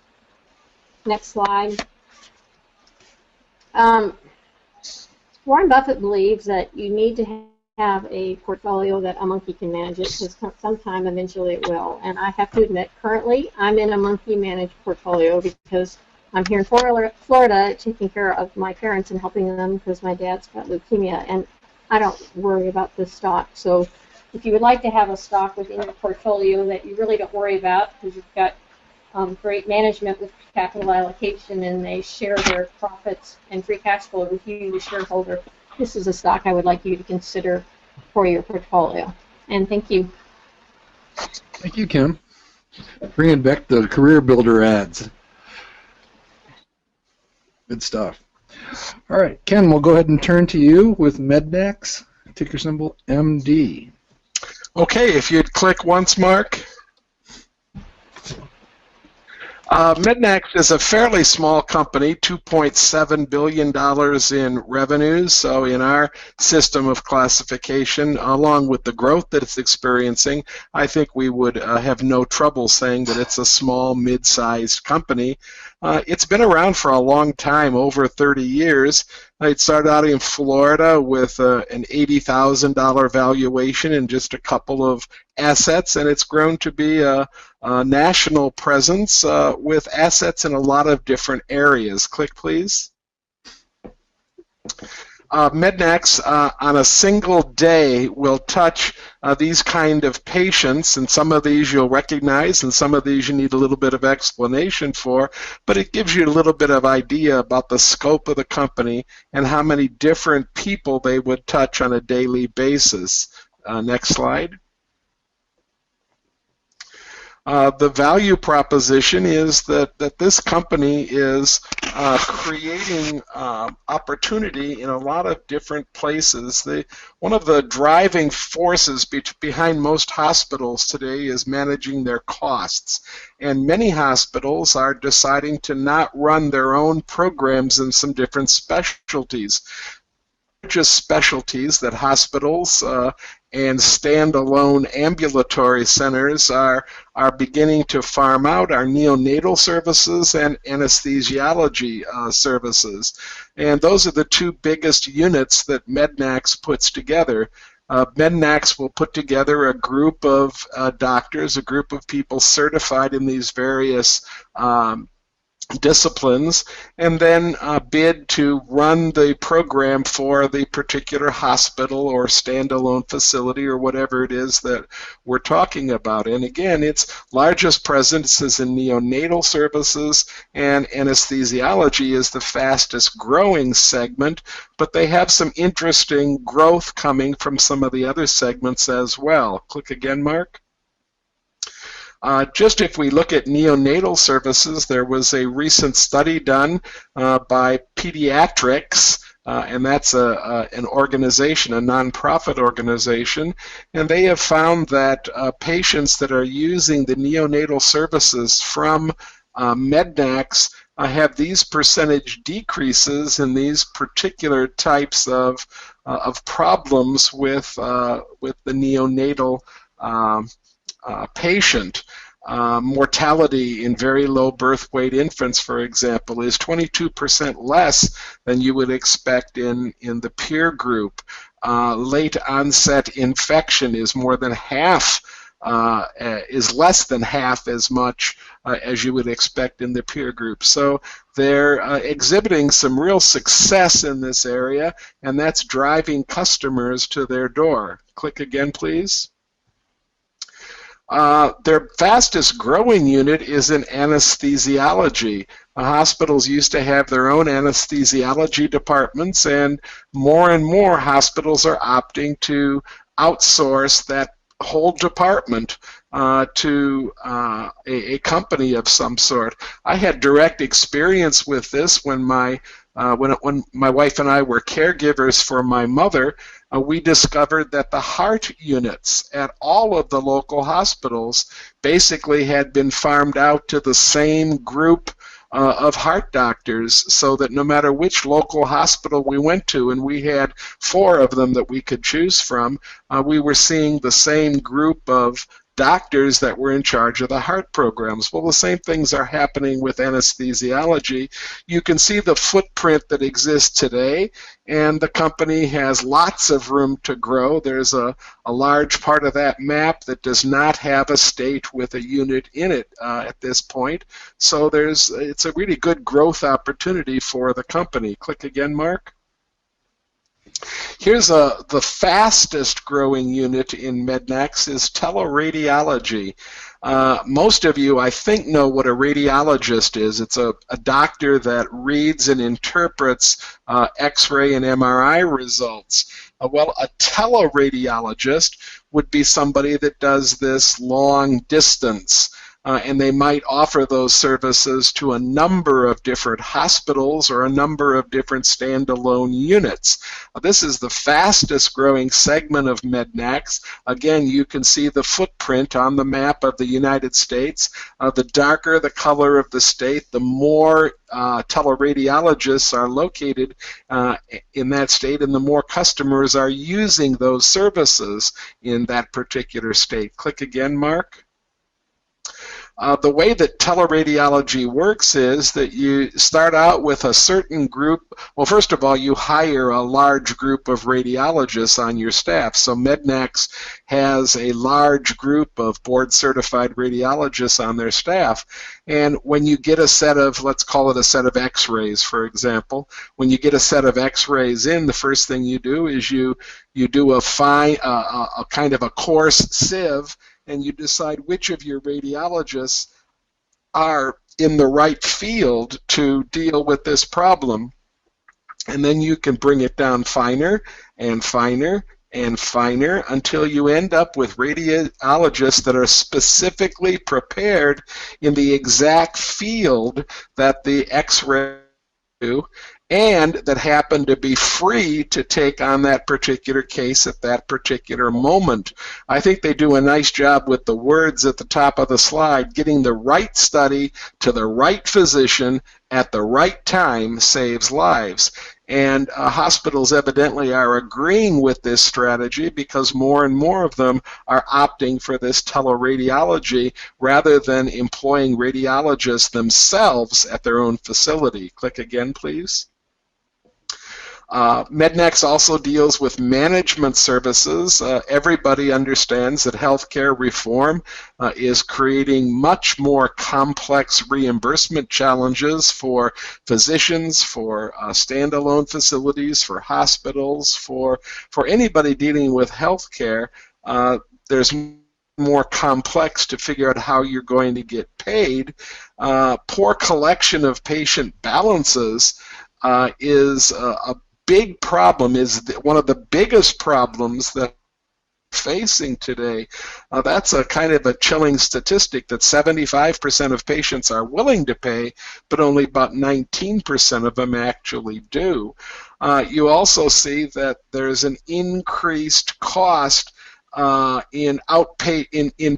Next slide. Warren Buffett believes that you need to have a portfolio that a monkey can manage it, because sometime eventually it will. And I have to admit, currently I'm in a monkey managed portfolio because I'm here in Florida taking care of my parents and helping them because my dad's got leukemia, and I don't worry about this stock. So if you would like to have a stock within your portfolio that you really don't worry about because you've got great management with capital allocation and they share their profits and free cash flow with you, the shareholder, this is a stock I would like you to consider for your portfolio. And thank you. Thank you, Kim. Bringing back the career builder ads. Good stuff. All right, Ken, we'll go ahead and turn to you with Mednax, ticker symbol MD. Okay, if you'd click once, Mark. Mednax is a fairly small company, $2.7 billion in revenues. So in our system of classification, along with the growth that it's experiencing, I think we would have no trouble saying that it's a small, mid-sized company. It's been around for a long time, over 30 years. It started out in Florida with an $80,000 valuation and just a couple of assets, and it's grown to be a national presence with assets in a lot of different areas. Click, please. Mednax on a single day will touch these kind of patients, and some of these you'll recognize and some of these you need a little bit of explanation for, but it gives you a little bit of idea about the scope of the company and how many different people they would touch on a daily basis. Next slide. The value proposition is that this company is creating opportunity in a lot of different places. One of the driving forces behind most hospitals today is managing their costs. And many hospitals are deciding to not run their own programs in some different specialties. Just specialties that hospitals and standalone ambulatory centers are beginning to farm out are neonatal services and anesthesiology services. And those are the two biggest units that Mednax puts together. Mednax will put together a group of doctors, a group of people certified in these various disciplines, and then bid to run the program for the particular hospital or standalone facility or whatever it is that we're talking about. And again, its largest presence is in neonatal services, and anesthesiology is the fastest growing segment, but they have some interesting growth coming from some of the other segments as well. Click again, Mark. Just if we look at neonatal services, there was a recent study done by Pediatrics, and that's an organization, a nonprofit organization, and they have found that patients that are using the neonatal services from Mednax have these percentage decreases in these particular types of problems with the neonatal patient. Mortality in very low birth weight infants, for example, is 22% less than you would expect in the peer group. Late onset infection is more than half, is less than half as much as you would expect in the peer group. So they're exhibiting some real success in this area, and that's driving customers to their door. Click again, please. Their fastest growing unit is in anesthesiology. Hospitals used to have their own anesthesiology departments, and more hospitals are opting to outsource that whole department to a company of some sort. I had direct experience with this when my wife and I were caregivers for my mother. We discovered that the heart units at all of the local hospitals basically had been farmed out to the same group of heart doctors, so that no matter which local hospital we went to, and we had 4 of them that we could choose from, we were seeing the same group of doctors that were in charge of the heart programs. Well, the same things are happening with anesthesiology. You can see the footprint that exists today, and the company has lots of room to grow. There's a large part of that map that does not have a state with a unit in it at this point. So it's a really good growth opportunity for the company. Click again, Mark. Here's the fastest growing unit in Mednax is teleradiology. Most of you, I think, know what a radiologist is. It's a doctor that reads and interprets X-ray and MRI results. Well, a teleradiologist would be somebody that does this long distance. and they might offer those services to a number of different hospitals or a number of different standalone units. This is the fastest growing segment of Mednax. Again, you can see the footprint on the map of the United States. The darker the color of the state, the more teleradiologists are located in that state, and the more customers are using those services in that particular state. Click again, Mark. The way that teleradiology works is that you start out with a certain group. Well, first of all, you hire a large group of radiologists on your staff. So Mednax has a large group of board-certified radiologists on their staff. And when you get a set of, let's call it a set of x-rays, for example, when you get a set of x-rays in, the first thing you do is you do a kind of a coarse sieve, and you decide which of your radiologists are in the right field to deal with this problem. And then you can bring it down finer and finer and finer until you end up with radiologists that are specifically prepared in the exact field that the X-ray do, and that happen to be free to take on that particular case at that particular moment. I think they do a nice job with the words at the top of the slide. Getting the right study to the right physician at the right time saves lives. And hospitals evidently are agreeing with this strategy because more and more of them are opting for this teleradiology rather than employing radiologists themselves at their own facility. Click again, please. Mednax also deals with management services. Everybody understands that healthcare reform is creating much more complex reimbursement challenges for physicians, for standalone facilities, for hospitals, for anybody dealing with healthcare. There's more complex to figure out how you're going to get paid. Poor collection of patient balances is a big problem, is one of the biggest problems that we're facing today. That's a kind of a chilling statistic that 75% of patients are willing to pay, but only about 19% of them actually do. You also see that there's an increased cost in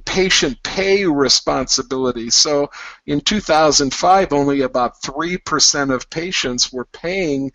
patient pay responsibility. So in 2005, only about 3% of patients were paying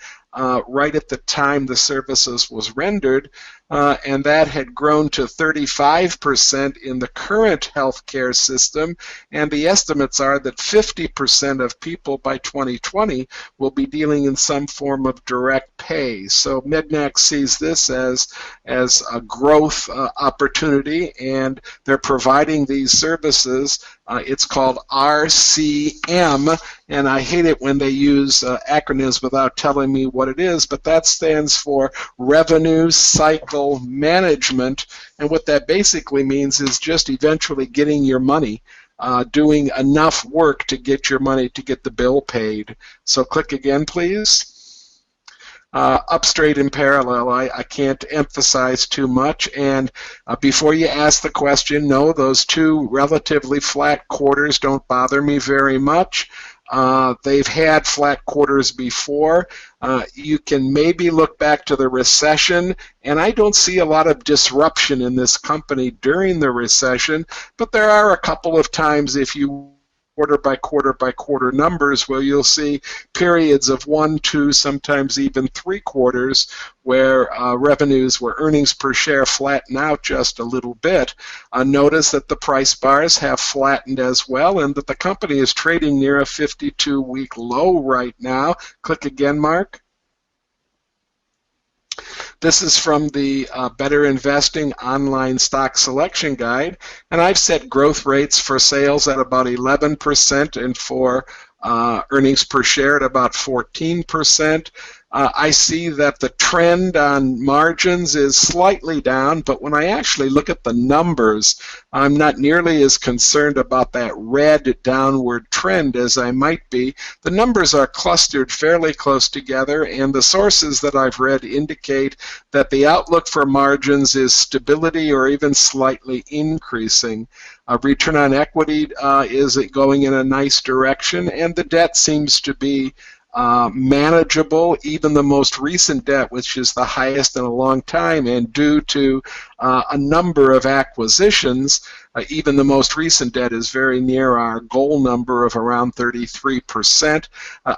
right at the time the services was rendered, and that had grown to 35% in the current healthcare system, and the estimates are that 50% of people by 2020 will be dealing in some form of direct pay. So Mednax sees this as a growth opportunity, and they're providing these services. It's called RCM, and I hate it when they use acronyms without telling me what it is, but that stands for Revenue Cycle Management, and what that basically means is just eventually getting your money, doing enough work to get your money to get the bill paid. So click again, please. Up straight in parallel, I can't emphasize too much. And before you ask the question, no, those two relatively flat quarters don't bother me very much. They've had flat quarters before. You can maybe look back to the recession, and I don't see a lot of disruption in this company during the recession, but there are a couple of times, if you quarter by quarter by quarter numbers, where you'll see periods of 1, 2, sometimes even 3 quarters where revenues, where earnings per share flatten out just a little bit. Notice that the price bars have flattened as well, and that the company is trading near a 52-week low right now. Click again, Mark. This is from the Better Investing Online Stock Selection Guide, and I've set growth rates for sales at about 11% and for earnings per share at about 14%. I see that the trend on margins is slightly down, but when I actually look at the numbers, I'm not nearly as concerned about that red downward trend as I might be. The numbers are clustered fairly close together, and the sources that I've read indicate that the outlook for margins is stability or even slightly increasing. Return on equity is going in a nice direction, and the debt seems to be manageable, even the most recent debt, which is the highest in a long time, and due to a number of acquisitions, even the most recent debt is very near our goal number of around 33%.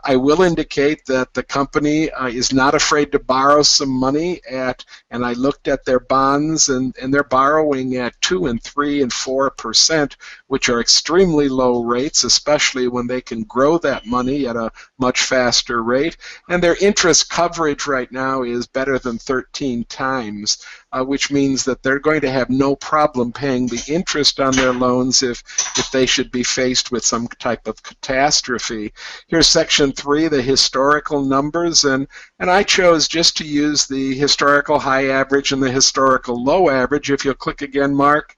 I will indicate that the company is not afraid to borrow some money and I looked at their bonds, and they're borrowing at 2 and 3 and 4%, which are extremely low rates, especially when they can grow that money at a much faster rate. And their interest coverage right now is better than 13 times, which means that they're going to have no problem paying the interest on their loans if they should be faced with some type of catastrophe. Here's section 3, the historical numbers, and I chose just to use the historical high average and the historical low average. If you'll click again, Mark.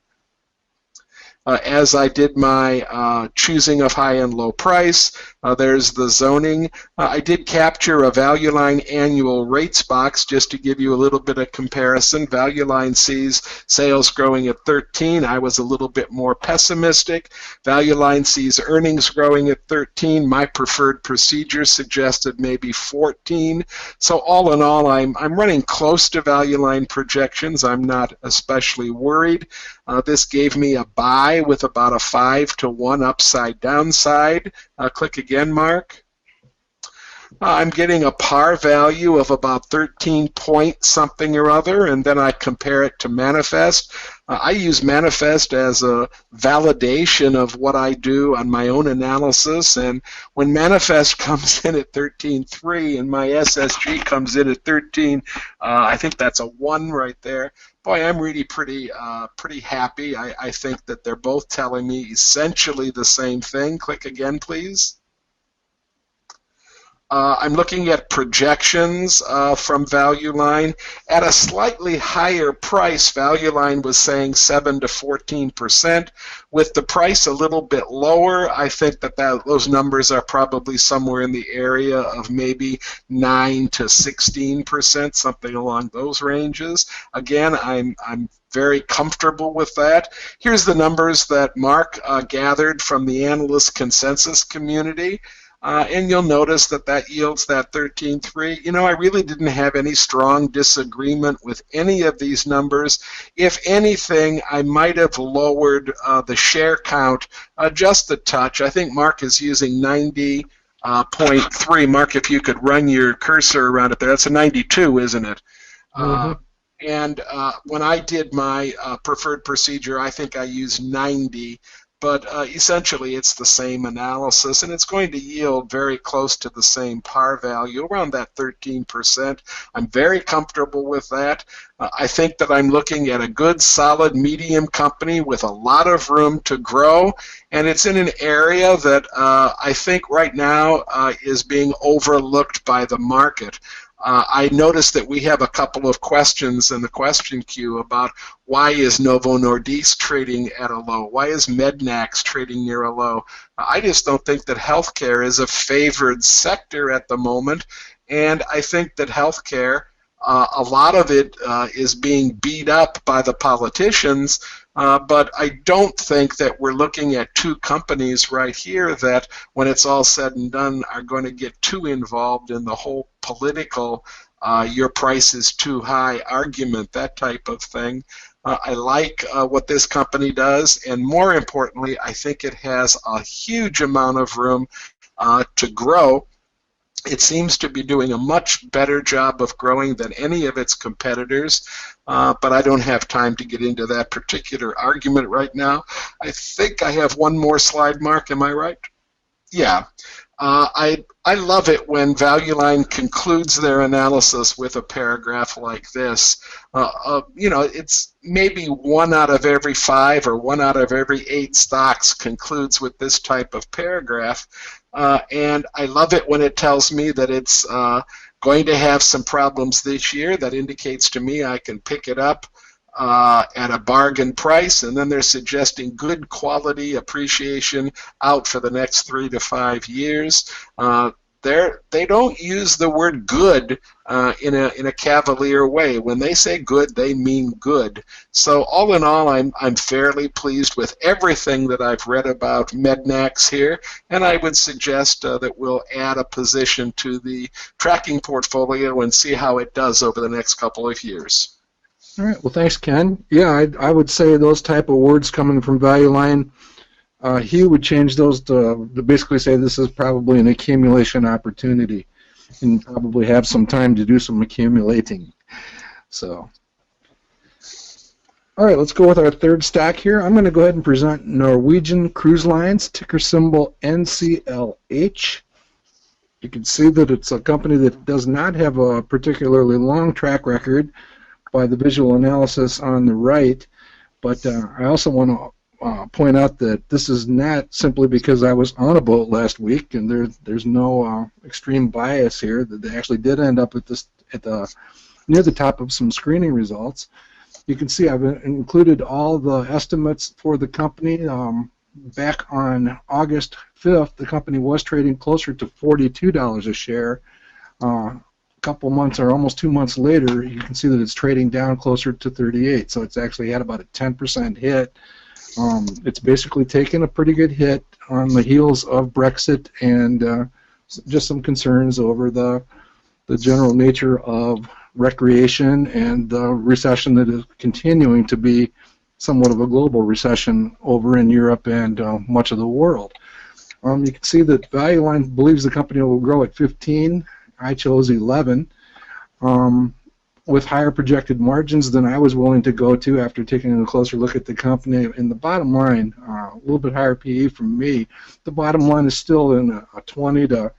As I did my choosing of high and low price, there's the zoning. I did capture a Value Line annual rates box just to give you a little bit of comparison. Value Line sees sales growing at 13. I was a little bit more pessimistic. Value Line sees earnings growing at 13. My preferred procedure suggested maybe 14. So all in all, I'm running close to Value Line projections. I'm not especially worried. This gave me a buy with about a 5-to-1 upside downside. Click again, Mark. I'm getting a par value of about 13 point something or other, and then I compare it to Manifest. I use Manifest as a validation of what I do on my own analysis, and when Manifest comes in at 13.3 and my SSG comes in at 13, I think that's a 1 right there. Boy, I'm really pretty happy. I think that they're both telling me essentially the same thing. Click again, please. I'm looking at projections from Value Line. At a slightly higher price, Value Line was saying 7 to 14%. With the price a little bit lower, I think that those numbers are probably somewhere in the area of maybe 9 to 16%, something along those ranges. Again, I'm very comfortable with that. Here's the numbers that Mark gathered from the analyst consensus community. And you'll notice that that yields that 13.3. You know, I really didn't have any strong disagreement with any of these numbers. If anything, I might have lowered the share count just a touch. I think Mark is using 90.3. Mark, if you could run your cursor around it there. That's a 92, isn't it? Mm-hmm. And when I did my preferred procedure, I think I used 90. But essentially it's the same analysis, and it's going to yield very close to the same par value, around that 13%. I'm very comfortable with that. I think that I'm looking at a good, solid, medium company with a lot of room to grow, and it's in an area that I think right now is being overlooked by the market. I noticed that we have a couple of questions in the question queue about why is Novo Nordisk trading at a low? Why is Mednax trading near a low? I just don't think that healthcare is a favored sector at the moment, and I think that healthcare, a lot of it is being beat up by the politicians, but I don't think that we're looking at two companies right here that, when it's all said and done, are going to get too involved in the whole political your price is too high argument, that type of thing. I like what this company does, and more importantly, I think it has a huge amount of room to grow. It seems to be doing a much better job of growing than any of its competitors, but I don't have time to get into that particular argument right now. I think I have one more slide, Mark, am I right? Yeah. I love it when Value Line concludes their analysis with a paragraph like this. You know, it's maybe 1 out of every 5 or 1 out of every 8 stocks concludes with this type of paragraph. And I love it when it tells me that it's going to have some problems this year. That indicates to me I can pick it up at a bargain price, and then they're suggesting good quality appreciation out for the next 3 to 5 years. They don't use the word good in a cavalier way. When they say good, they mean good. So all in all, I'm fairly pleased with everything that I've read about Mednax here, and I would suggest that we'll add a position to the tracking portfolio and see how it does over the next couple of years. All right. Well, thanks, Ken. Yeah, I would say those type of words coming from Value Line, Hugh would change those to basically say this is probably an accumulation opportunity, and probably have some time to do some accumulating. So, all right, let's go with our third stock here. I'm going to go ahead and present Norwegian Cruise Lines, ticker symbol NCLH. You can see that it's a company that does not have a particularly long track record by the visual analysis on the right, but I also want to point out that this is not simply because I was on a boat last week, and there's no extreme bias here. That they actually did end up at near the top of some screening results. You can see I've included all the estimates for the company. Back on August 5th, the company was trading closer to $42 a share. Couple months or almost 2 months later, you can see that it's trading down closer to 38. So it's actually had about a 10% hit. It's basically taken a pretty good hit on the heels of Brexit and just some concerns over the general nature of recreation and the recession that is continuing to be somewhat of a global recession over in Europe and much of the world. You can see that Value Line believes the company will grow at 15. I chose 11, with higher projected margins than I was willing to go to after taking a closer look at the company. In the bottom line, a little bit higher PE from me. The bottom line is still in a 20 to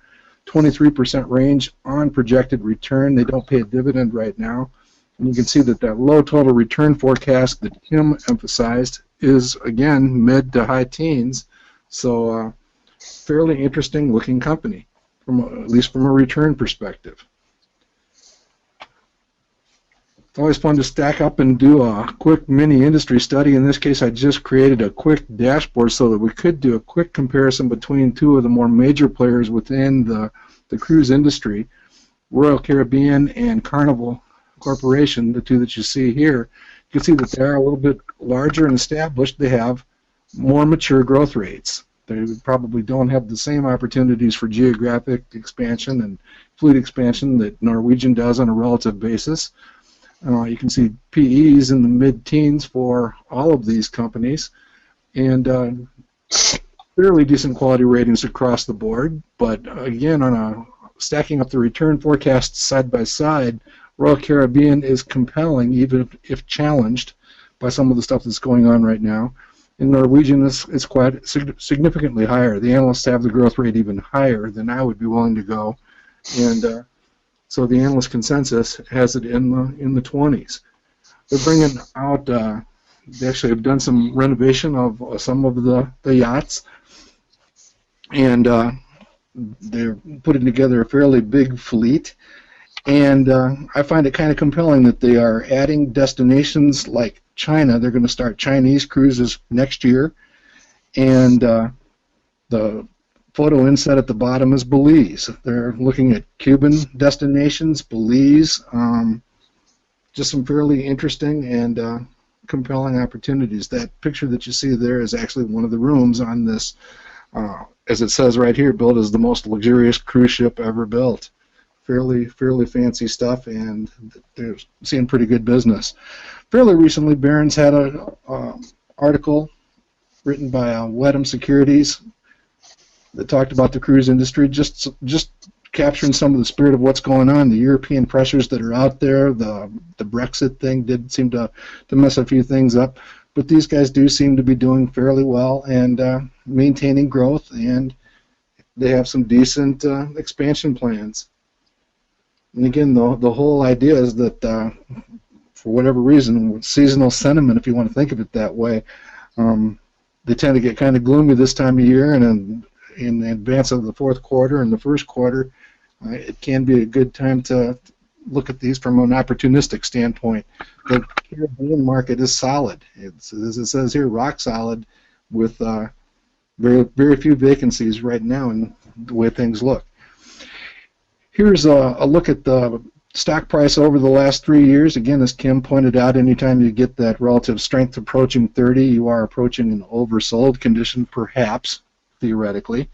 23% range on projected return. They don't pay a dividend right now. And you can see that low total return forecast that Kim emphasized is, again, mid to high teens. So fairly interesting looking company, at least from a return perspective. It's always fun to stack up and do a quick mini industry study. In this case, I just created a quick dashboard so that we could do a quick comparison between two of the more major players within the cruise industry, Royal Caribbean and Carnival Corporation, the two that you see here. You can see that they're a little bit larger and established. They have more mature growth rates. They probably don't have the same opportunities for geographic expansion and fleet expansion that Norwegian does on a relative basis. You can see PEs in the mid-teens for all of these companies, and fairly decent quality ratings across the board. But again, stacking up the return forecasts side by side, Royal Caribbean is compelling, even if challenged by some of the stuff that's going on right now. In Norwegian, it's quite significantly higher. The analysts have the growth rate even higher than I would be willing to go, and so the analyst consensus has it in the 20s. They're bringing out. They actually have done some renovation of some of the yachts, and they're putting together a fairly big fleet. And I find it kind of compelling that they are adding destinations like China. They're going to start Chinese cruises next year. And the photo inset at the bottom is Belize. They're looking at Cuban destinations, Belize, just some fairly interesting and compelling opportunities. That picture that you see there is actually one of the rooms on this, as it says right here, built as the most luxurious cruise ship ever built. Fairly fancy stuff, and they're seeing pretty good business. Fairly recently, Barron's had an article written by Wedham Securities that talked about the cruise industry, just capturing some of the spirit of what's going on, the European pressures that are out there. The Brexit thing did seem to mess a few things up, but these guys do seem to be doing fairly well and maintaining growth, and they have some decent expansion plans. And again, the whole idea is that for whatever reason, seasonal sentiment, if you want to think of it that way, they tend to get kind of gloomy this time of year, and in advance of the fourth quarter and the first quarter, it can be a good time to look at these from an opportunistic standpoint. The Caribbean market is solid. It's, as it says here, rock solid, with very few vacancies right now in the way things look. Here's a look at the stock price over the last 3 years. Again, as Kim pointed out, anytime you get that relative strength approaching 30, you are approaching an oversold condition, perhaps, theoretically.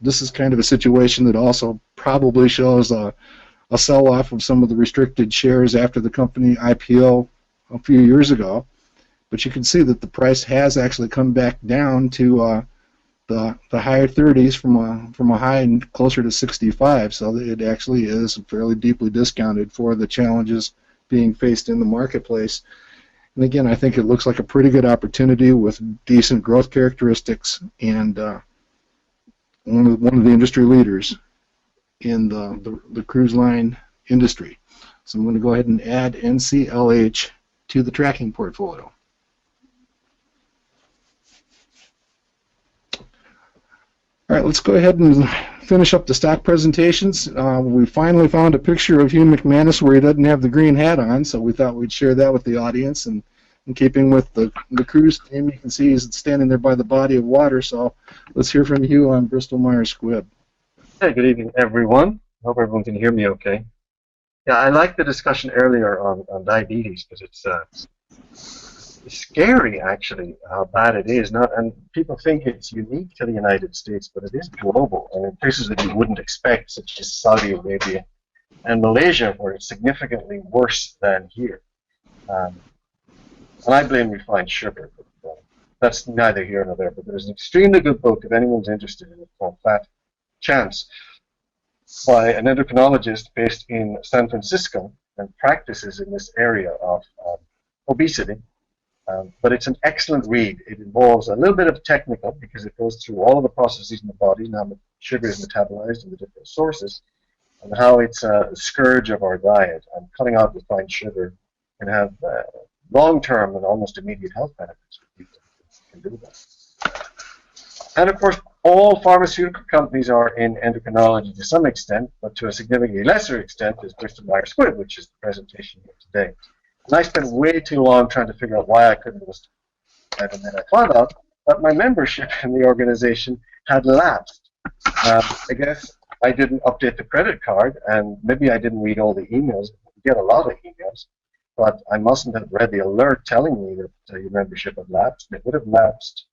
This is kind of a situation that also probably shows a sell-off of some of the restricted shares after the company IPO a few years ago. But you can see that the price has actually come back down to the higher 30s from a high closer to 65. So it actually is fairly deeply discounted for the challenges being faced in the marketplace. And again, I think it looks like a pretty good opportunity with decent growth characteristics, and one of the industry leaders in the cruise line industry. So I'm going to go ahead and add NCLH to the tracking portfolio. All right, let's go ahead and finish up the stock presentations. We finally found a picture of Hugh McManus where he doesn't have the green hat on, so we thought we'd share that with the audience. And in keeping with the cruise team, you can see he's standing there by the body of water. So let's hear from Hugh on Bristol Meyers Squibb. Hey, good evening, everyone. Hope everyone can hear me okay. Yeah, I liked the discussion earlier on diabetes, because it's scary, actually, how bad it is. And people think it's unique to the United States, but it is global, and in places that you wouldn't expect, such as Saudi Arabia and Malaysia, where it's significantly worse than here. And I blame refined sugar, but that's neither here nor there. But there's an extremely good book, if anyone's interested in it, called Fat Chance, by an endocrinologist based in San Francisco and practices in this area of obesity. But it's an excellent read. It involves a little bit of technical, because it goes through all of the processes in the body, and how sugar is metabolized in the different sources, and how it's a scourge of our diet. And cutting out refined sugar can have long-term and almost immediate health benefits for people who can do that. And of course, all pharmaceutical companies are in endocrinology to some extent, but to a significantly lesser extent is Bristol Meyers Squibb, which is the presentation here today. And I spent way too long trying to figure out why I couldn't list it, and then I found out that my membership in the organization had lapsed. I guess I didn't update the credit card, and maybe I didn't read all the emails. You get a lot of emails, but I mustn't have read the alert telling me that your membership had lapsed. It would have lapsed,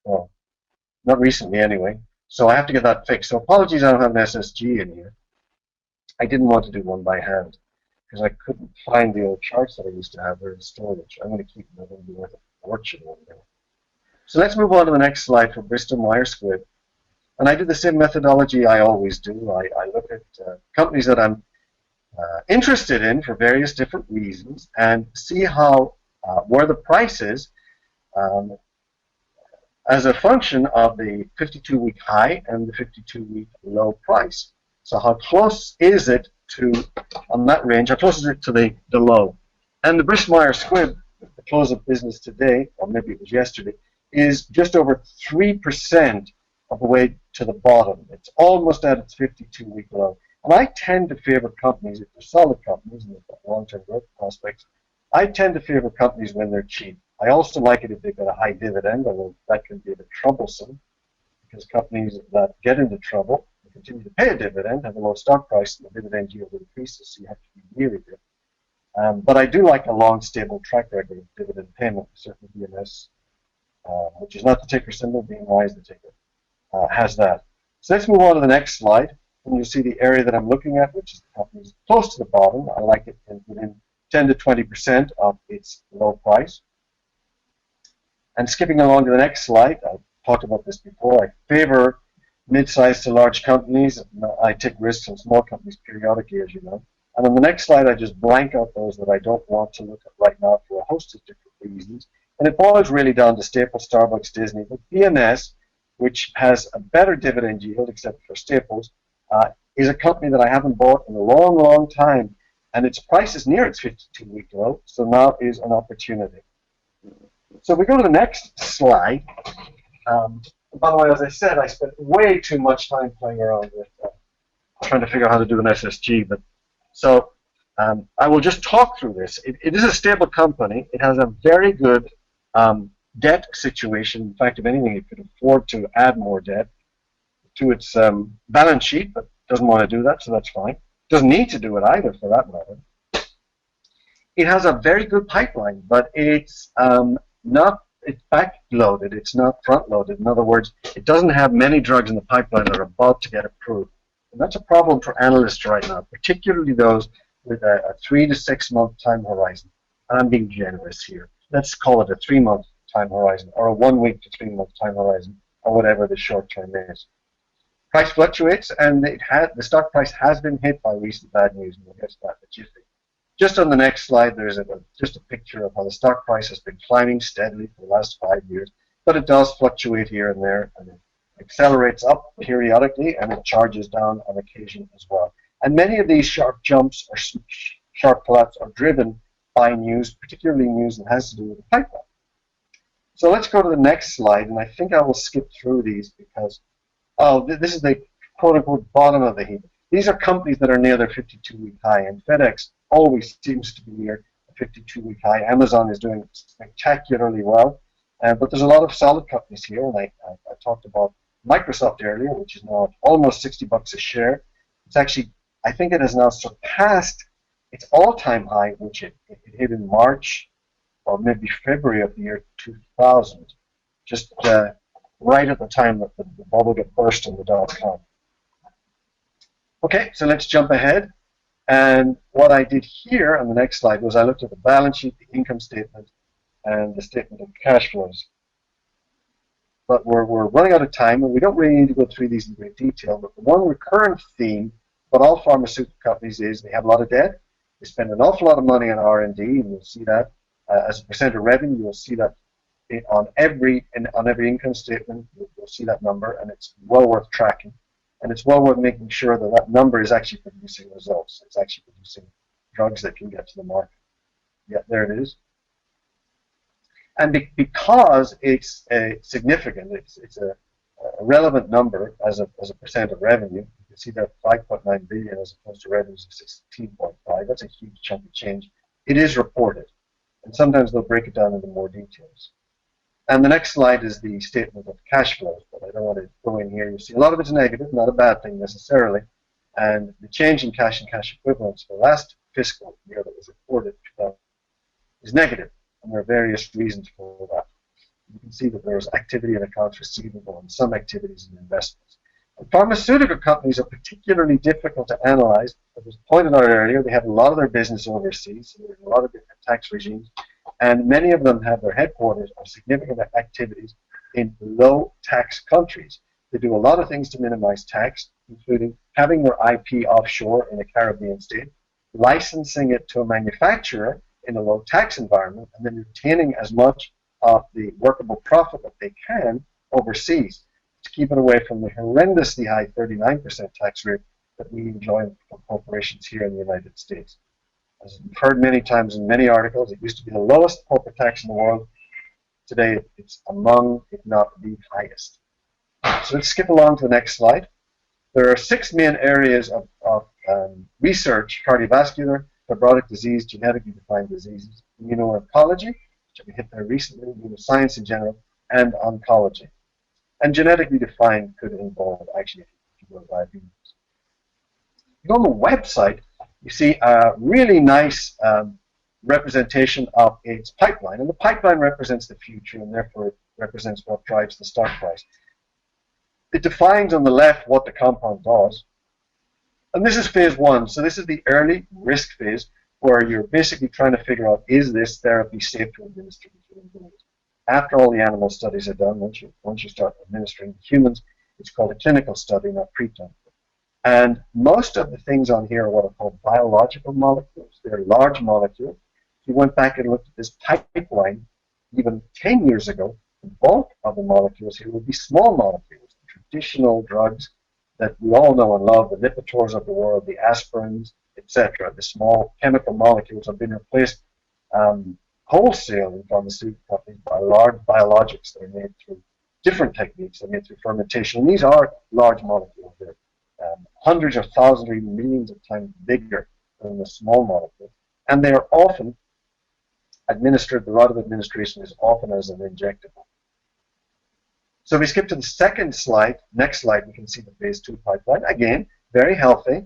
well, not recently anyway. So I have to get that fixed. So apologies, I don't have an SSG in here. I didn't want to do one by hand, because I couldn't find the old charts that I used to have there in storage. I'm going to keep them. They're going to be worth a fortune one day. So let's move on to the next slide for Bristol Meyers Squibb. And I do the same methodology I always do. I look at companies that I'm interested in for various different reasons, and see how where the price is as a function of the 52-week high and the 52-week low price. So how close is it to, on that range, how close is it to the low? And the Bristol Meyers Squibb, the close of business today, or maybe it was yesterday, is just over 3% of the way to the bottom. It's almost at its 52-week low. And I tend to favor companies, if they're solid companies and they've got long-term growth prospects, I tend to favor companies when they're cheap. I also like it if they've got a high dividend, although that can be a bit troublesome, because companies that get into trouble and continue to pay a dividend have a low stock price, and the dividend yield increases, so you have to be near it. But I do like a long, stable track record of dividend payment. Certainly BMS, which is not the ticker symbol, BMI is the ticker, has that. So let's move on to the next slide, and you'll see the area that I'm looking at, which is the companies close to the bottom. I like it within 10 to 20% of its low price. And skipping along to the next slide, I've talked about this before, I favor mid-sized to large companies. I take risks on small companies periodically, as you know. And on the next slide, I just blank out those that I don't want to look at right now for a host of different reasons. And it boils really down to Staples, Starbucks, Disney. But BMS which has a better dividend yield, except for Staples, is a company that I haven't bought in a long, long time, and its price is near its 52-week low, so now is an opportunity. So we go to the next slide. By the way, as I said, I spent way too much time playing around with trying to figure out how to do an SSG, but so I will just talk through this. It is a stable company. It has a very good debt situation. In fact, if anything, it could afford to add more debt to its balance sheet, but doesn't want to do that, so that's fine. Doesn't need to do it either, for that matter. It has a very good pipeline, but it's it's back-loaded. It's not front-loaded. In other words, it doesn't have many drugs in the pipeline that are about to get approved. And that's a problem for analysts right now, particularly those with a 3 to 6 month time horizon. And I'm being generous here. Let's call it a 3 month time horizon, or a 1 week to 3 month time horizon, or whatever the short term is. Price fluctuates, and the stock price has been hit by recent bad news, and we'll get to that in a jiffy. Just on the next slide, there's just a picture of how the stock price has been climbing steadily for the last 5 years, but it does fluctuate here and there, and it accelerates up periodically, and it charges down on occasion as well. And many of these sharp jumps or sharp collapse are driven by news, particularly news that has to do with the pipeline. So let's go to the next slide, and I think I will skip through these because this is the quote-unquote bottom of the heap. These are companies that are near their 52-week high, and FedEx always seems to be near a 52-week high. Amazon is doing spectacularly well, but there's a lot of solid companies here, and I talked about Microsoft earlier, which is now almost $60 a share. It's actually, I think it has now surpassed its all-time high, which it hit in March or maybe February of the year 2000, just right at the time that the bubble got burst in the dot-com. Okay, so let's jump ahead. And what I did here on the next slide was I looked at the balance sheet, the income statement, and the statement of cash flows. But we're running out of time, and we don't really need to go through these in great detail. But the one recurrent theme about all pharmaceutical companies is they have a lot of debt. They spend an awful lot of money on R&D, and you'll see that as a percent of revenue. You'll see that on every income statement. You'll see that number, and it's well worth tracking. And it's well worth making sure that that number is actually producing results. It's actually producing drugs that can get to the market. Yeah, there it is. And because it's significant, it's a relevant number as a percent of revenue. You can see that 5.9 billion as opposed to revenues of 16.5. That's a huge chunk of change. It is reported, and sometimes they'll break it down into more details. And the next slide is the statement of cash flows, but I don't want to go in here. You see a lot of it's negative, not a bad thing necessarily. And the change in cash and cash equivalents for the last fiscal year that was reported is negative, and there are various reasons for that. You can see that there's activity in accounts receivable and some activities in investments. And pharmaceutical companies are particularly difficult to analyze. As was pointed out earlier, they have a lot of their business overseas, so there's a lot of different tax regimes. And many of them have their headquarters or significant activities in low-tax countries. They do a lot of things to minimize tax, including having their IP offshore in a Caribbean state, licensing it to a manufacturer in a low-tax environment, and then retaining as much of the workable profit that they can overseas to keep it away from the horrendously high 39% tax rate that we enjoy for corporations here in the United States. As you've heard many times in many articles, it used to be the lowest corporate tax in the world. Today, it's among, if not the highest. So let's skip along to the next slide. There are 6 main areas of research: cardiovascular, fibrotic disease, genetically defined diseases, immuno-oncology, which we hit there recently, immunoscience in general, and oncology. And genetically defined could involve actually diabetes. You go on the website, you see a really nice representation of its pipeline. And the pipeline represents the future, and therefore it represents what drives the stock price. It defines on the left what the compound does. And this is phase 1. So this is the early risk phase, where you're basically trying to figure out, is this therapy safe to administer to human beings? After all the animal studies are done, once you start administering to humans, it's called a clinical study, not pre-clinical. And most of the things on here are what are called biological molecules. They're large molecules. If you went back and looked at this pipeline even 10 years ago, The bulk of the molecules here will be small molecules, traditional drugs that we all know and love, the Lipitors of the world, the aspirins, etc. The small chemical molecules have been replaced wholesale in pharmaceutical companies by large biologics that are made through different techniques. They're made through fermentation. And these are large molecules. They're hundreds of thousands or even millions of times bigger than the small molecules. And they are often administered, the route of administration is often as an injectable. So if we skip to the second slide, next slide, we can see the phase 2 pipeline. Again, very healthy.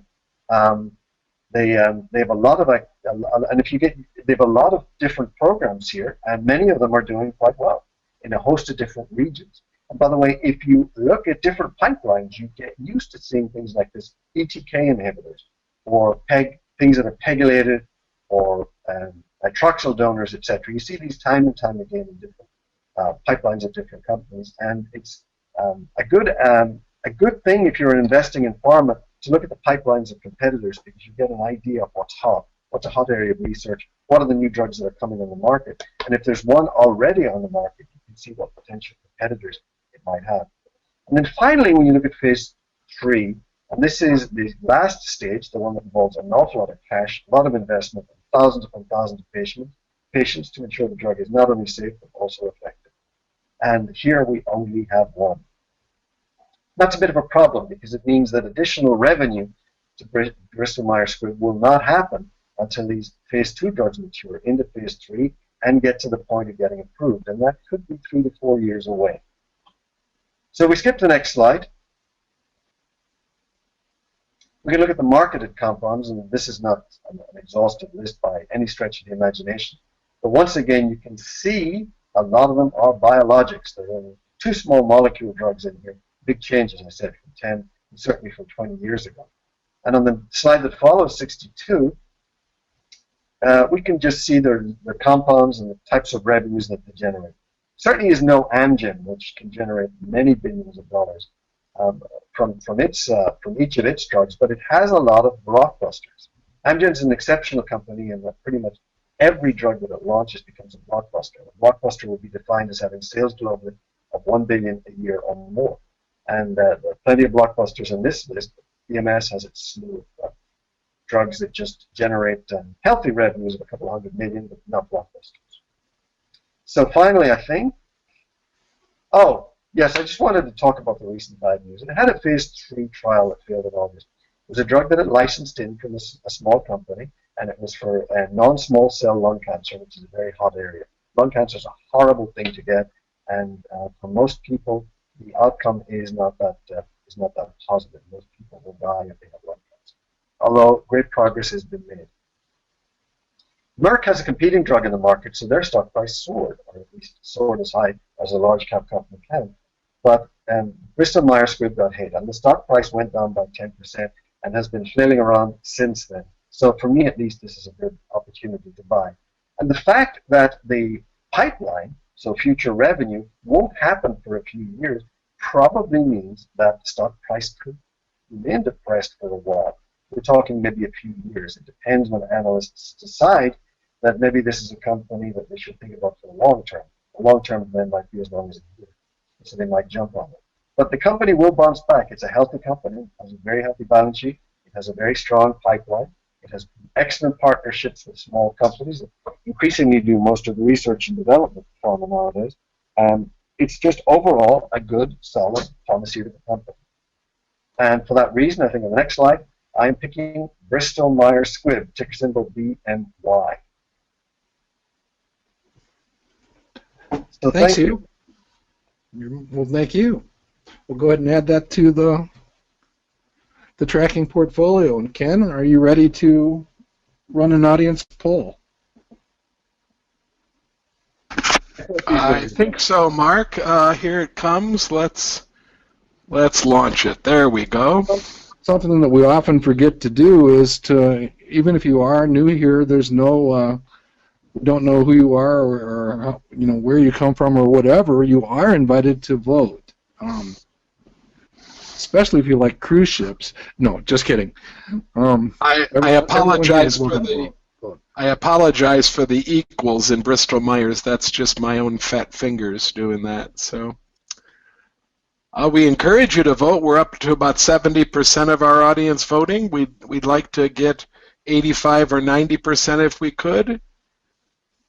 They have a lot of, and if you get, they have a lot of different programs here, and many of them are doing quite well in a host of different regions. And by the way, if you look at different pipelines, you get used to seeing things like this, BTK inhibitors, or things that are pegylated, or nitroxyl donors, etc. You see these time and time again in different pipelines of different companies, and it's a good thing if you're investing in pharma to look at the pipelines of competitors, because you get an idea of what's a hot area of research, what are the new drugs that are coming on the market, and if there's one already on the market, you can see what potential competitors it might have. And then finally, when you look at phase 3, and this is the last stage, the one that involves an awful lot of cash, a lot of investment, thousands upon thousands of patients to ensure the drug is not only safe but also effective. And here we only have one. That's a bit of a problem, because it means that additional revenue to Bristol Myers Squibb will not happen until these phase 2 drugs mature into phase 3 and get to the point of getting approved, and that could be 3 to 4 years away. So we skip to the next slide. We can look at the marketed compounds, and this is not an exhaustive list by any stretch of the imagination, but once again you can see a lot of them are biologics. There are 2 small molecule drugs in here. Big change, as I said, from 10 and certainly from 20 years ago. And on the slide that follows, 62, we can just see their compounds and the types of revenues that they generate. Certainly is no Amgen, which can generate many billions of dollars from each of its drugs, but it has a lot of blockbusters. Amgen's an exceptional company, and pretty much every drug that it launches becomes a blockbuster. A blockbuster will be defined as having sales globally of $1 billion a year or more. And there are plenty of blockbusters in this list. BMS has its slew of drugs that just generate healthy revenues of a couple $100 million, but not blockbusters. So finally, I think, oh, yes, I just wanted to talk about the recent bad news. It had a phase 3 trial that failed in August. It was a drug that it licensed in from a small company, and it was for non-small cell lung cancer, which is a very hot area. Lung cancer is a horrible thing to get, and for most people, the outcome is not that positive. Most people will die if they have lung cancer, although great progress has been made. Merck has a competing drug in the market, so their stock price soared, or at least soared as high as a large cap company can. But Bristol Myers Squibb got hit, and the stock price went down by 10% and has been flailing around since then. So for me, at least, this is a good opportunity to buy. And the fact that the pipeline, so future revenue, won't happen for a few years probably means that the stock price could remain depressed for a while. We're talking maybe a few years. It depends when analysts decide that maybe this is a company that they should think about for the long term. The long term then might be as long as a year, so they might jump on it. But the company will bounce back. It's a healthy company. It has a very healthy balance sheet. It has a very strong pipeline. It has excellent partnerships with small companies that increasingly do most of the research and development for pharma nowadays. It's just overall a good, solid pharmaceutical company. And for that reason, I think on the next slide, I'm picking Bristol Myers Squibb, ticker symbol BMY. So Thanks, Hugh. Well, thank you. We'll go ahead and add that to the tracking portfolio. And Ken, are you ready to run an audience poll? I think so, Mark. Here it comes. Let's launch it. There we go. Something that we often forget to do is to, even if you are new here, there's no, we don't know who you are or you know where you come from or whatever. You are invited to vote, especially if you like cruise ships. No, just kidding. I apologize for the I apologize for the equals in Bristol Meyers. That's just my own fat fingers doing that. So we encourage you to vote. We're up to about 70% of our audience voting. We'd like to get 85 or 90% if we could.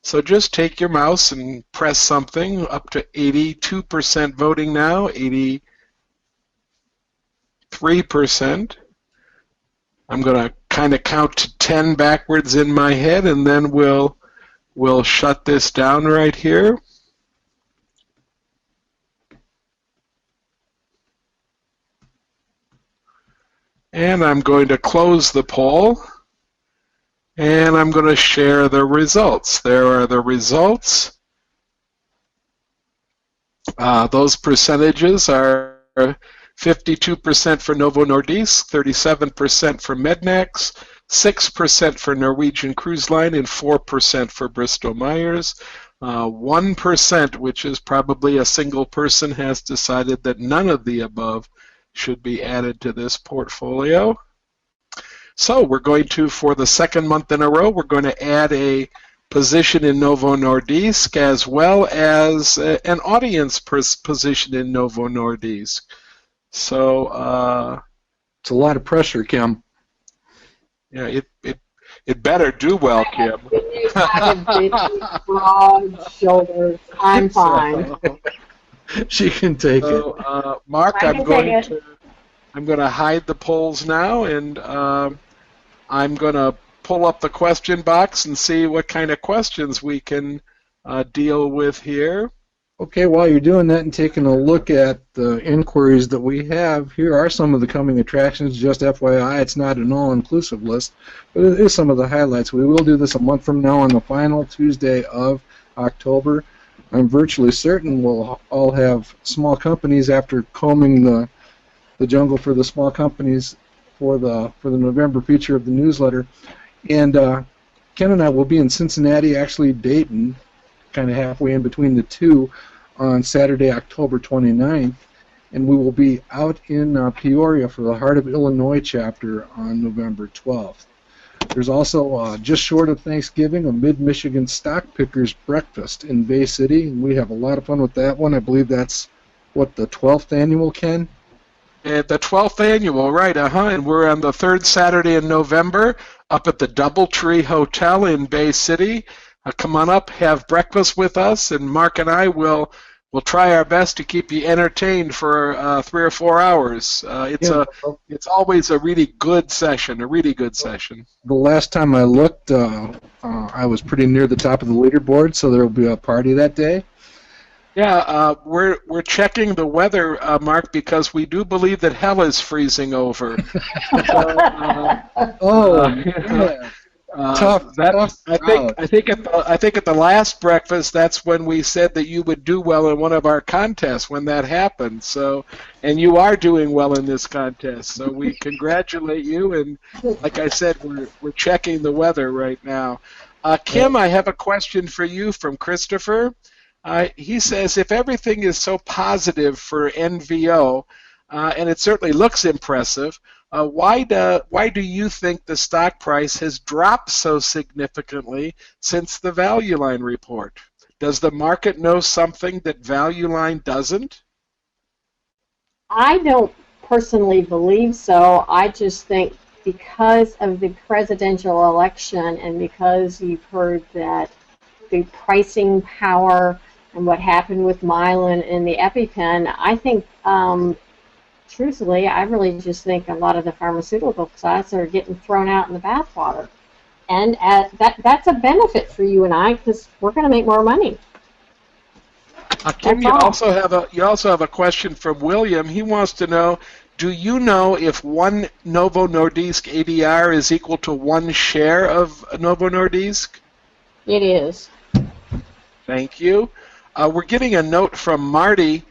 So just take your mouse and press something. Up to 82% voting now, 83%. I'm going to kind of count to 10 backwards in my head, and then we'll shut this down right here. And I'm going to close the poll, and I'm going to share the results. There are the results. Those percentages are 52% for Novo Nordisk, 37% for Mednax, 6% for Norwegian Cruise Line, and 4% for Bristol Meyers. 1%, which is probably a single person, has decided that none of the above should be added to this portfolio. So we're going to, for the second month in a row, we're going to add a position in Novo Nordisk as well as an audience position in Novo Nordisk. So it's a lot of pressure, Kim. Yeah, it better do well, Kim. Broad shoulders. I'm fine. She can take it. Mark, I'm going to hide the polls now, and I'm going to pull up the question box and see what kind of questions we can deal with here. Okay, while you're doing that and taking a look at the inquiries that we have, here are some of the coming attractions. Just FYI, it's not an all-inclusive list, but it is some of the highlights. We will do this a month from now on the final Tuesday of October. I'm virtually certain we'll all have small companies after combing the jungle for the small companies for the November feature of the newsletter. And Ken and I will be in Cincinnati, actually Dayton, kind of halfway in between the two, on Saturday, October 29th, and we will be out in Peoria for the Heart of Illinois chapter on November 12th. There's also, just short of Thanksgiving, a Mid-Michigan Stock Pickers Breakfast in Bay City, and we have a lot of fun with that one. I believe that's, what, the 12th annual, Ken? The 12th annual, right, and we're on the third Saturday in November up at the Doubletree Hotel in Bay City. Come on up, have breakfast with us, and Mark and I will try our best to keep you entertained for 3 or 4 hours. It's always a really good session, The last time I looked, I was pretty near the top of the leaderboard, so there will be a party that day. Yeah, we're checking the weather, Mark, because we do believe that hell is freezing over. Yeah. Tough. I think at the last breakfast, that's when we said that you would do well in one of our contests when that happened. So, and you are doing well in this contest. So we congratulate you. And like I said, we're checking the weather right now. Kim, I have a question for you from Christopher. He says, if everything is so positive for NVO, and it certainly looks impressive, why do you think the stock price has dropped so significantly since the Value Line report? Does the market know something that Value Line doesn't? I don't personally believe so. I just think because of the presidential election and because you've heard that the pricing power and what happened with Mylan and the EpiPen, I think truthfully, I really just think a lot of the pharmaceutical stocks are getting thrown out in the bathwater. And that's a benefit for you and I because we're going to make more money. Kim, you also have a question from William. He wants to know, do you know if one Novo Nordisk ADR is equal to 1 share of Novo Nordisk? It is. Thank you. We're getting a note from Marty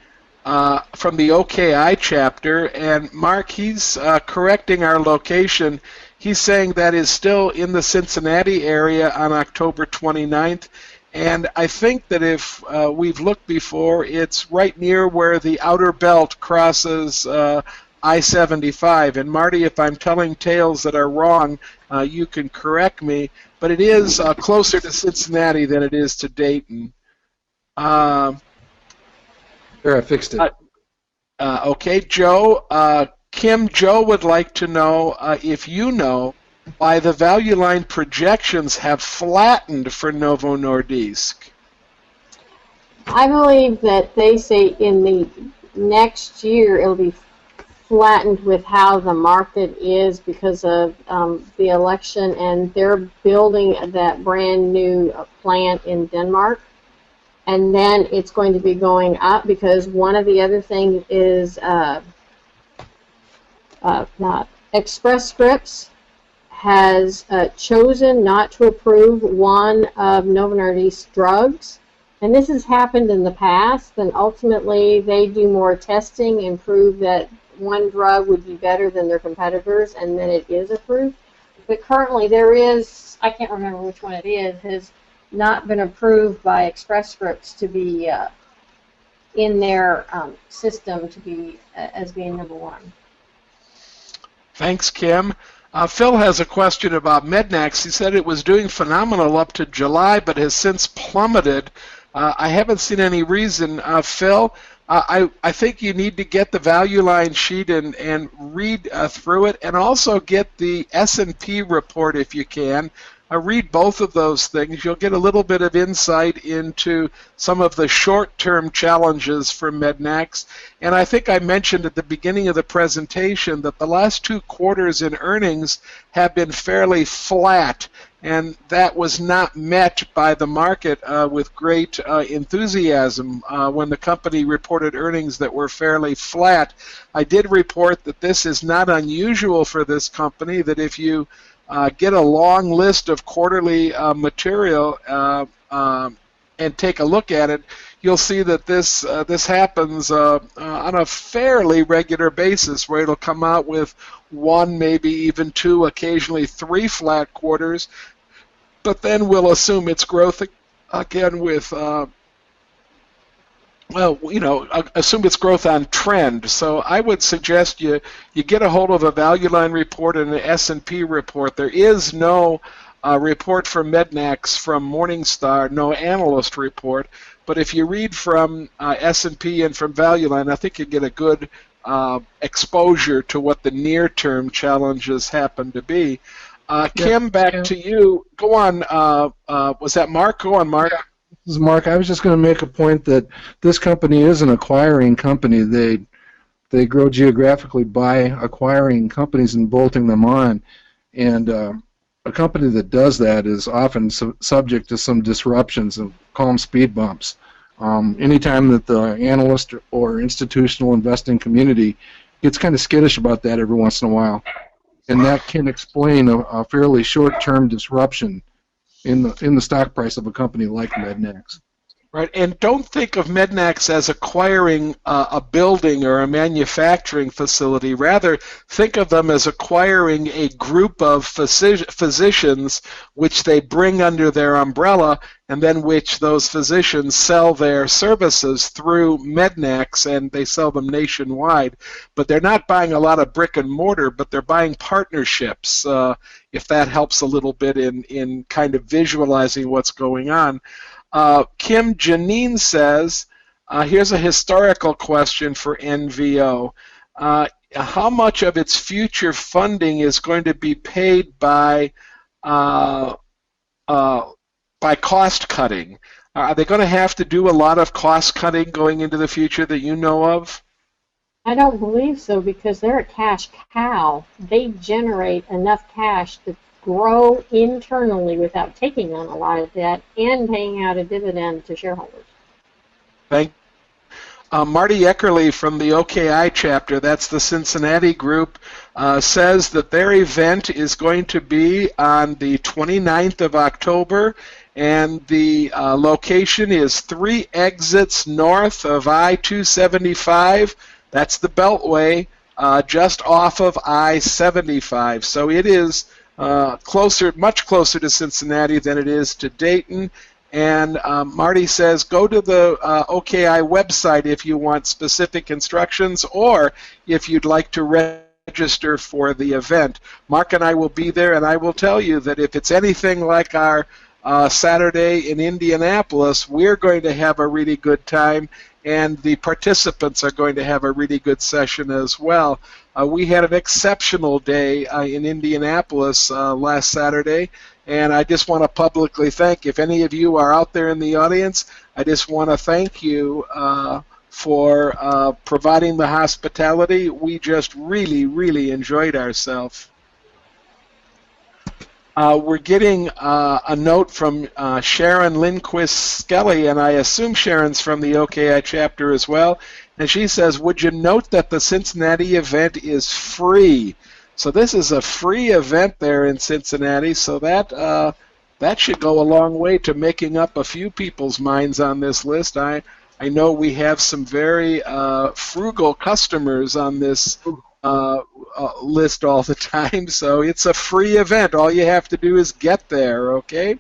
from the OKI chapter, and Mark, he's correcting our location. He's saying that is still in the Cincinnati area on October 29th, and I think that if we've looked before, it's right near where the outer belt crosses I-75. And Marty, if I'm telling tales that are wrong, you can correct me, but it is closer to Cincinnati than it is to Dayton. There, I fixed it. Okay, Joe. Joe would like to know if you know why the value line projections have flattened for Novo Nordisk. I believe that they say in the next year it'll be flattened with how the market is because of the election, and they're building that brand new plant in Denmark. And then it's going to be going up because one of the other things is not Express Scripts has chosen not to approve one of Novo Nordisk's drugs. And this has happened in the past, and ultimately they do more testing and prove that one drug would be better than their competitors, and then it is approved. But currently there is, I can't remember which one it is, has not been approved by Express Scripts to be in their system to be as being number one. Thanks, Kim. Phil has a question about Mednax. He said it was doing phenomenal up to July, but has since plummeted. I haven't seen any reason. Phil, I think you need to get the value line sheet and read through it, and also get the S&P report if you can. Read both of those things. You'll get a little bit of insight into some of the short-term challenges for Mednax. And I think I mentioned at the beginning of the presentation that the last 2 quarters in earnings have been fairly flat, and that was not met by the market with great enthusiasm when the company reported earnings that were fairly flat. I did report that this is not unusual for this company, that if you get a long list of quarterly material and take a look at it, you'll see that this happens on a fairly regular basis, where it'll come out with 1, maybe even 2, occasionally 3 flat quarters, but then we'll assume its growth again with assume its growth on trend. So I would suggest you get a hold of a value line report and an S&P report. There is no report from Mednax from Morningstar, no analyst report. But if you read from S&P and from value line, I think you get a good exposure to what the near-term challenges happen to be. Kim, back to you. Go on. Was that Mark? Go on, Mark. Yeah. This is Mark. I was just going to make a point that this company is an acquiring company. They grow geographically by acquiring companies and bolting them on. And a company that does that is often subject to some disruptions and call them speed bumps. Anytime that the analyst or institutional investing community gets kind of skittish about that every once in a while, and that can explain a fairly short-term disruption in the stock price of a company like Mednax. Right, and don't think of Mednax as acquiring a building or a manufacturing facility. Rather, think of them as acquiring a group of physicians which they bring under their umbrella, and then which those physicians sell their services through Mednax, and they sell them nationwide. But they're not buying a lot of brick and mortar, but they're buying partnerships, if that helps a little bit in kind of visualizing what's going on. Kim, Janine says, here's a historical question for NVO. How much of its future funding is going to be paid by cost cutting? Are they going to have to do a lot of cost cutting going into the future that you know of? I don't believe so, because they're a cash cow. They generate enough cash to grow internally without taking on a lot of debt and paying out a dividend to shareholders. Thank Marty Eckerly from the OKI chapter, that's the Cincinnati group, says that their event is going to be on the 29th of October, and the location is 3 exits north of I-275. That's the Beltway, just off of I-75. So it is much closer to Cincinnati than it is to Dayton, And Marty says, go to the OKI website if you want specific instructions or if you'd like to register for the event. Mark and I will be there, and I will tell you that if it's anything like our Saturday in Indianapolis, we're going to have a really good time, and the participants are going to have a really good session as well. We had an exceptional day in Indianapolis last Saturday, and I just want to publicly thank, if any of you are out there in the audience, I just want to thank you for providing the hospitality. We just really, really enjoyed ourselves. We're getting a note from Sharon Lindquist Skelly, and I assume Sharon's from the OKI chapter as well. And she says, would you note that the Cincinnati event is free? So this is a free event there in Cincinnati, so that should go a long way to making up a few people's minds on this list. I know we have some very frugal customers on this list all the time, so it's a free event. All you have to do is get there, okay?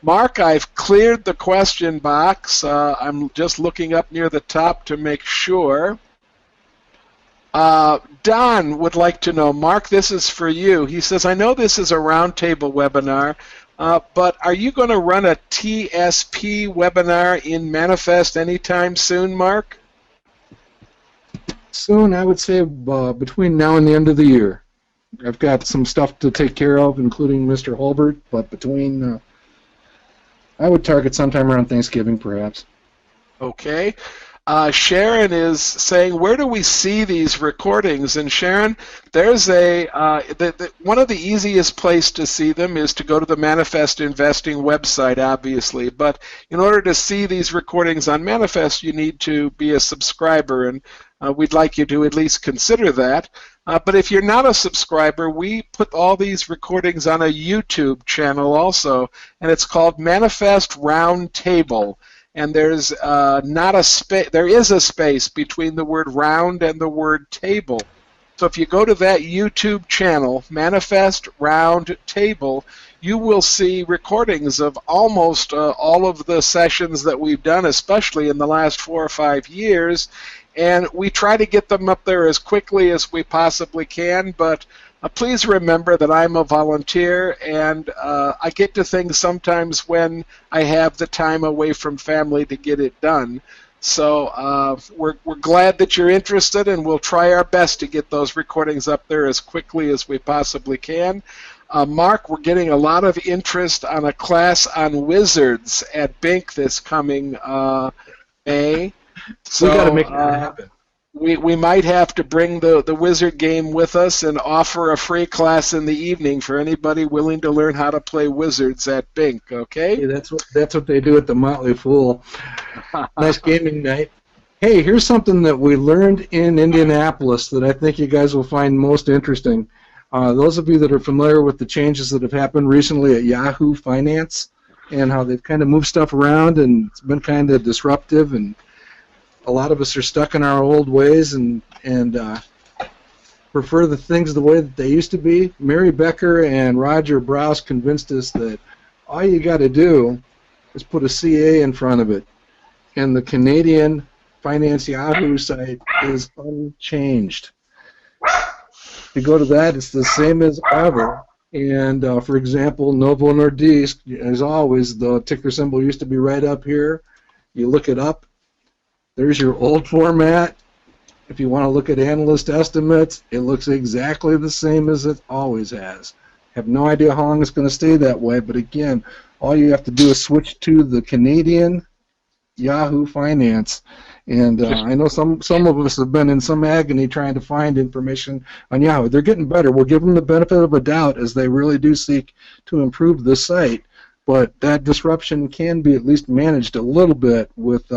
Mark, I've cleared the question box. I'm just looking up near the top to make sure. Don would like to know, Mark, this is for you. He says, I know this is a roundtable webinar, but are you going to run a TSP webinar in Manifest anytime soon, Mark? Soon, I would say between now and the end of the year. I've got some stuff to take care of, including Mr. Holbert, but between, I would target sometime around Thanksgiving, perhaps. Okay. Sharon is saying, where do we see these recordings? And Sharon, there's one of the easiest place to see them is to go to the Manifest Investing website, obviously. But in order to see these recordings on Manifest, you need to be a subscriber, and we'd like you to at least consider that. But if you're not a subscriber, we put all these recordings on a YouTube channel also, and it's called Manifest Roundtable. And there's there is a space between the word round and the word table. So if you go to that YouTube channel, Manifest Round Table, you will see recordings of almost all of the sessions that we've done, especially in the last 4 or 5 years. And we try to get them up there as quickly as we possibly can, but please remember that I'm a volunteer, and I get to things sometimes when I have the time away from family to get it done. So we're glad that you're interested, and we'll try our best to get those recordings up there as quickly as we possibly can. Mark, we're getting a lot of interest on a class on wizards at BINC this coming May. So we got to make that happen. We might have to bring the wizard game with us and offer a free class in the evening for anybody willing to learn how to play wizards at BINC, okay? Hey, that's what they do at the Motley Fool. Nice gaming night. Hey, here's something that we learned in Indianapolis that I think you guys will find most interesting. Those of you that are familiar with the changes that have happened recently at Yahoo Finance and how they've kind of moved stuff around and it's been kind of disruptive, and a lot of us are stuck in our old ways and prefer the things the way that they used to be. Mary Becker and Roger Browse convinced us that all you got to do is put a CA in front of it, and the Canadian Finance Yahoo site is unchanged. If you go to that, it's the same as ever. And for example, Novo Nordisk, as always, the ticker symbol used to be right up here. You look it up. There's your old format. If you want to look at analyst estimates, it looks exactly the same as it always has. Have no idea how long it's going to stay that way, but again, all you have to do is switch to the Canadian Yahoo Finance. And I know some of us have been in some agony trying to find information on Yahoo. They're getting better. We'll give them the benefit of a doubt as they really do seek to improve the site, but that disruption can be at least managed a little bit with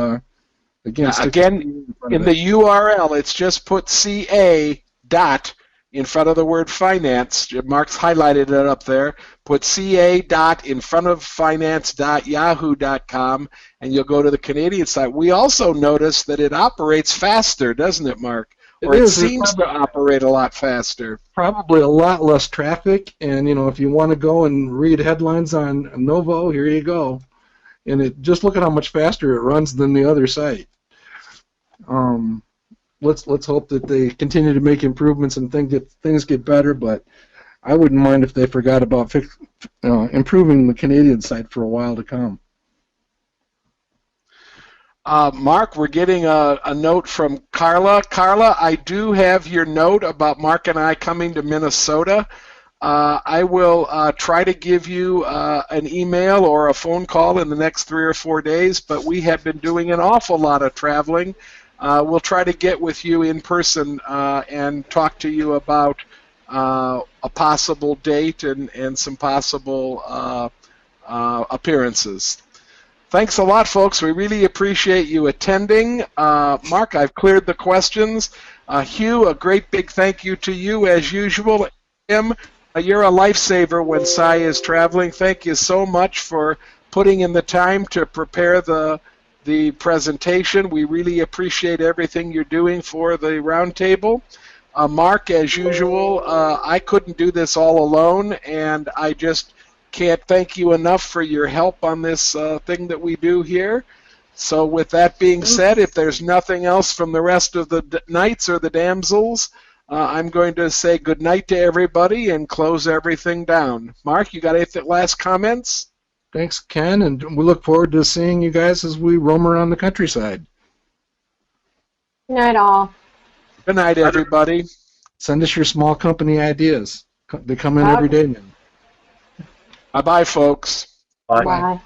Again, in the URL, it's just put CA dot in front of the word finance. Mark's highlighted it up there. Put CA dot in front of finance.yahoo.com, and you'll go to the Canadian site. We also noticed that it operates faster, doesn't it, Mark? Or it seems to operate a lot faster. Probably a lot less traffic, and if you want to go and read headlines on Novo, here you go. and just look at how much faster it runs than the other site. Let's hope that they continue to make improvements and things get better. But I wouldn't mind if they forgot about improving the Canadian site for a while to come. Mark, we're getting a note from Carla. Carla, I do have your note about Mark and I coming to Minnesota. I will try to give you an email or a phone call in the next 3 or 4 days, but we have been doing an awful lot of traveling. We'll try to get with you in person and talk to you about a possible date and some possible appearances. Thanks a lot, folks. We really appreciate you attending. Mark, I've cleared the questions. Hugh, a great big thank you to you as usual. Tim, you're a lifesaver when Cy is traveling. Thank you so much for putting in the time to prepare the presentation. We really appreciate everything you're doing for the roundtable. Mark, as usual, I couldn't do this all alone, and I just can't thank you enough for your help on this thing that we do here. So with that being said, if there's nothing else from the rest of the knights or the damsels, I'm going to say good night to everybody and close everything down. Mark, you got any last comments? Thanks, Ken, and we look forward to seeing you guys as we roam around the countryside. Good night, all. Good night, everybody. Send us your small company ideas. They come in every day now. Bye-bye, folks. Bye. Bye.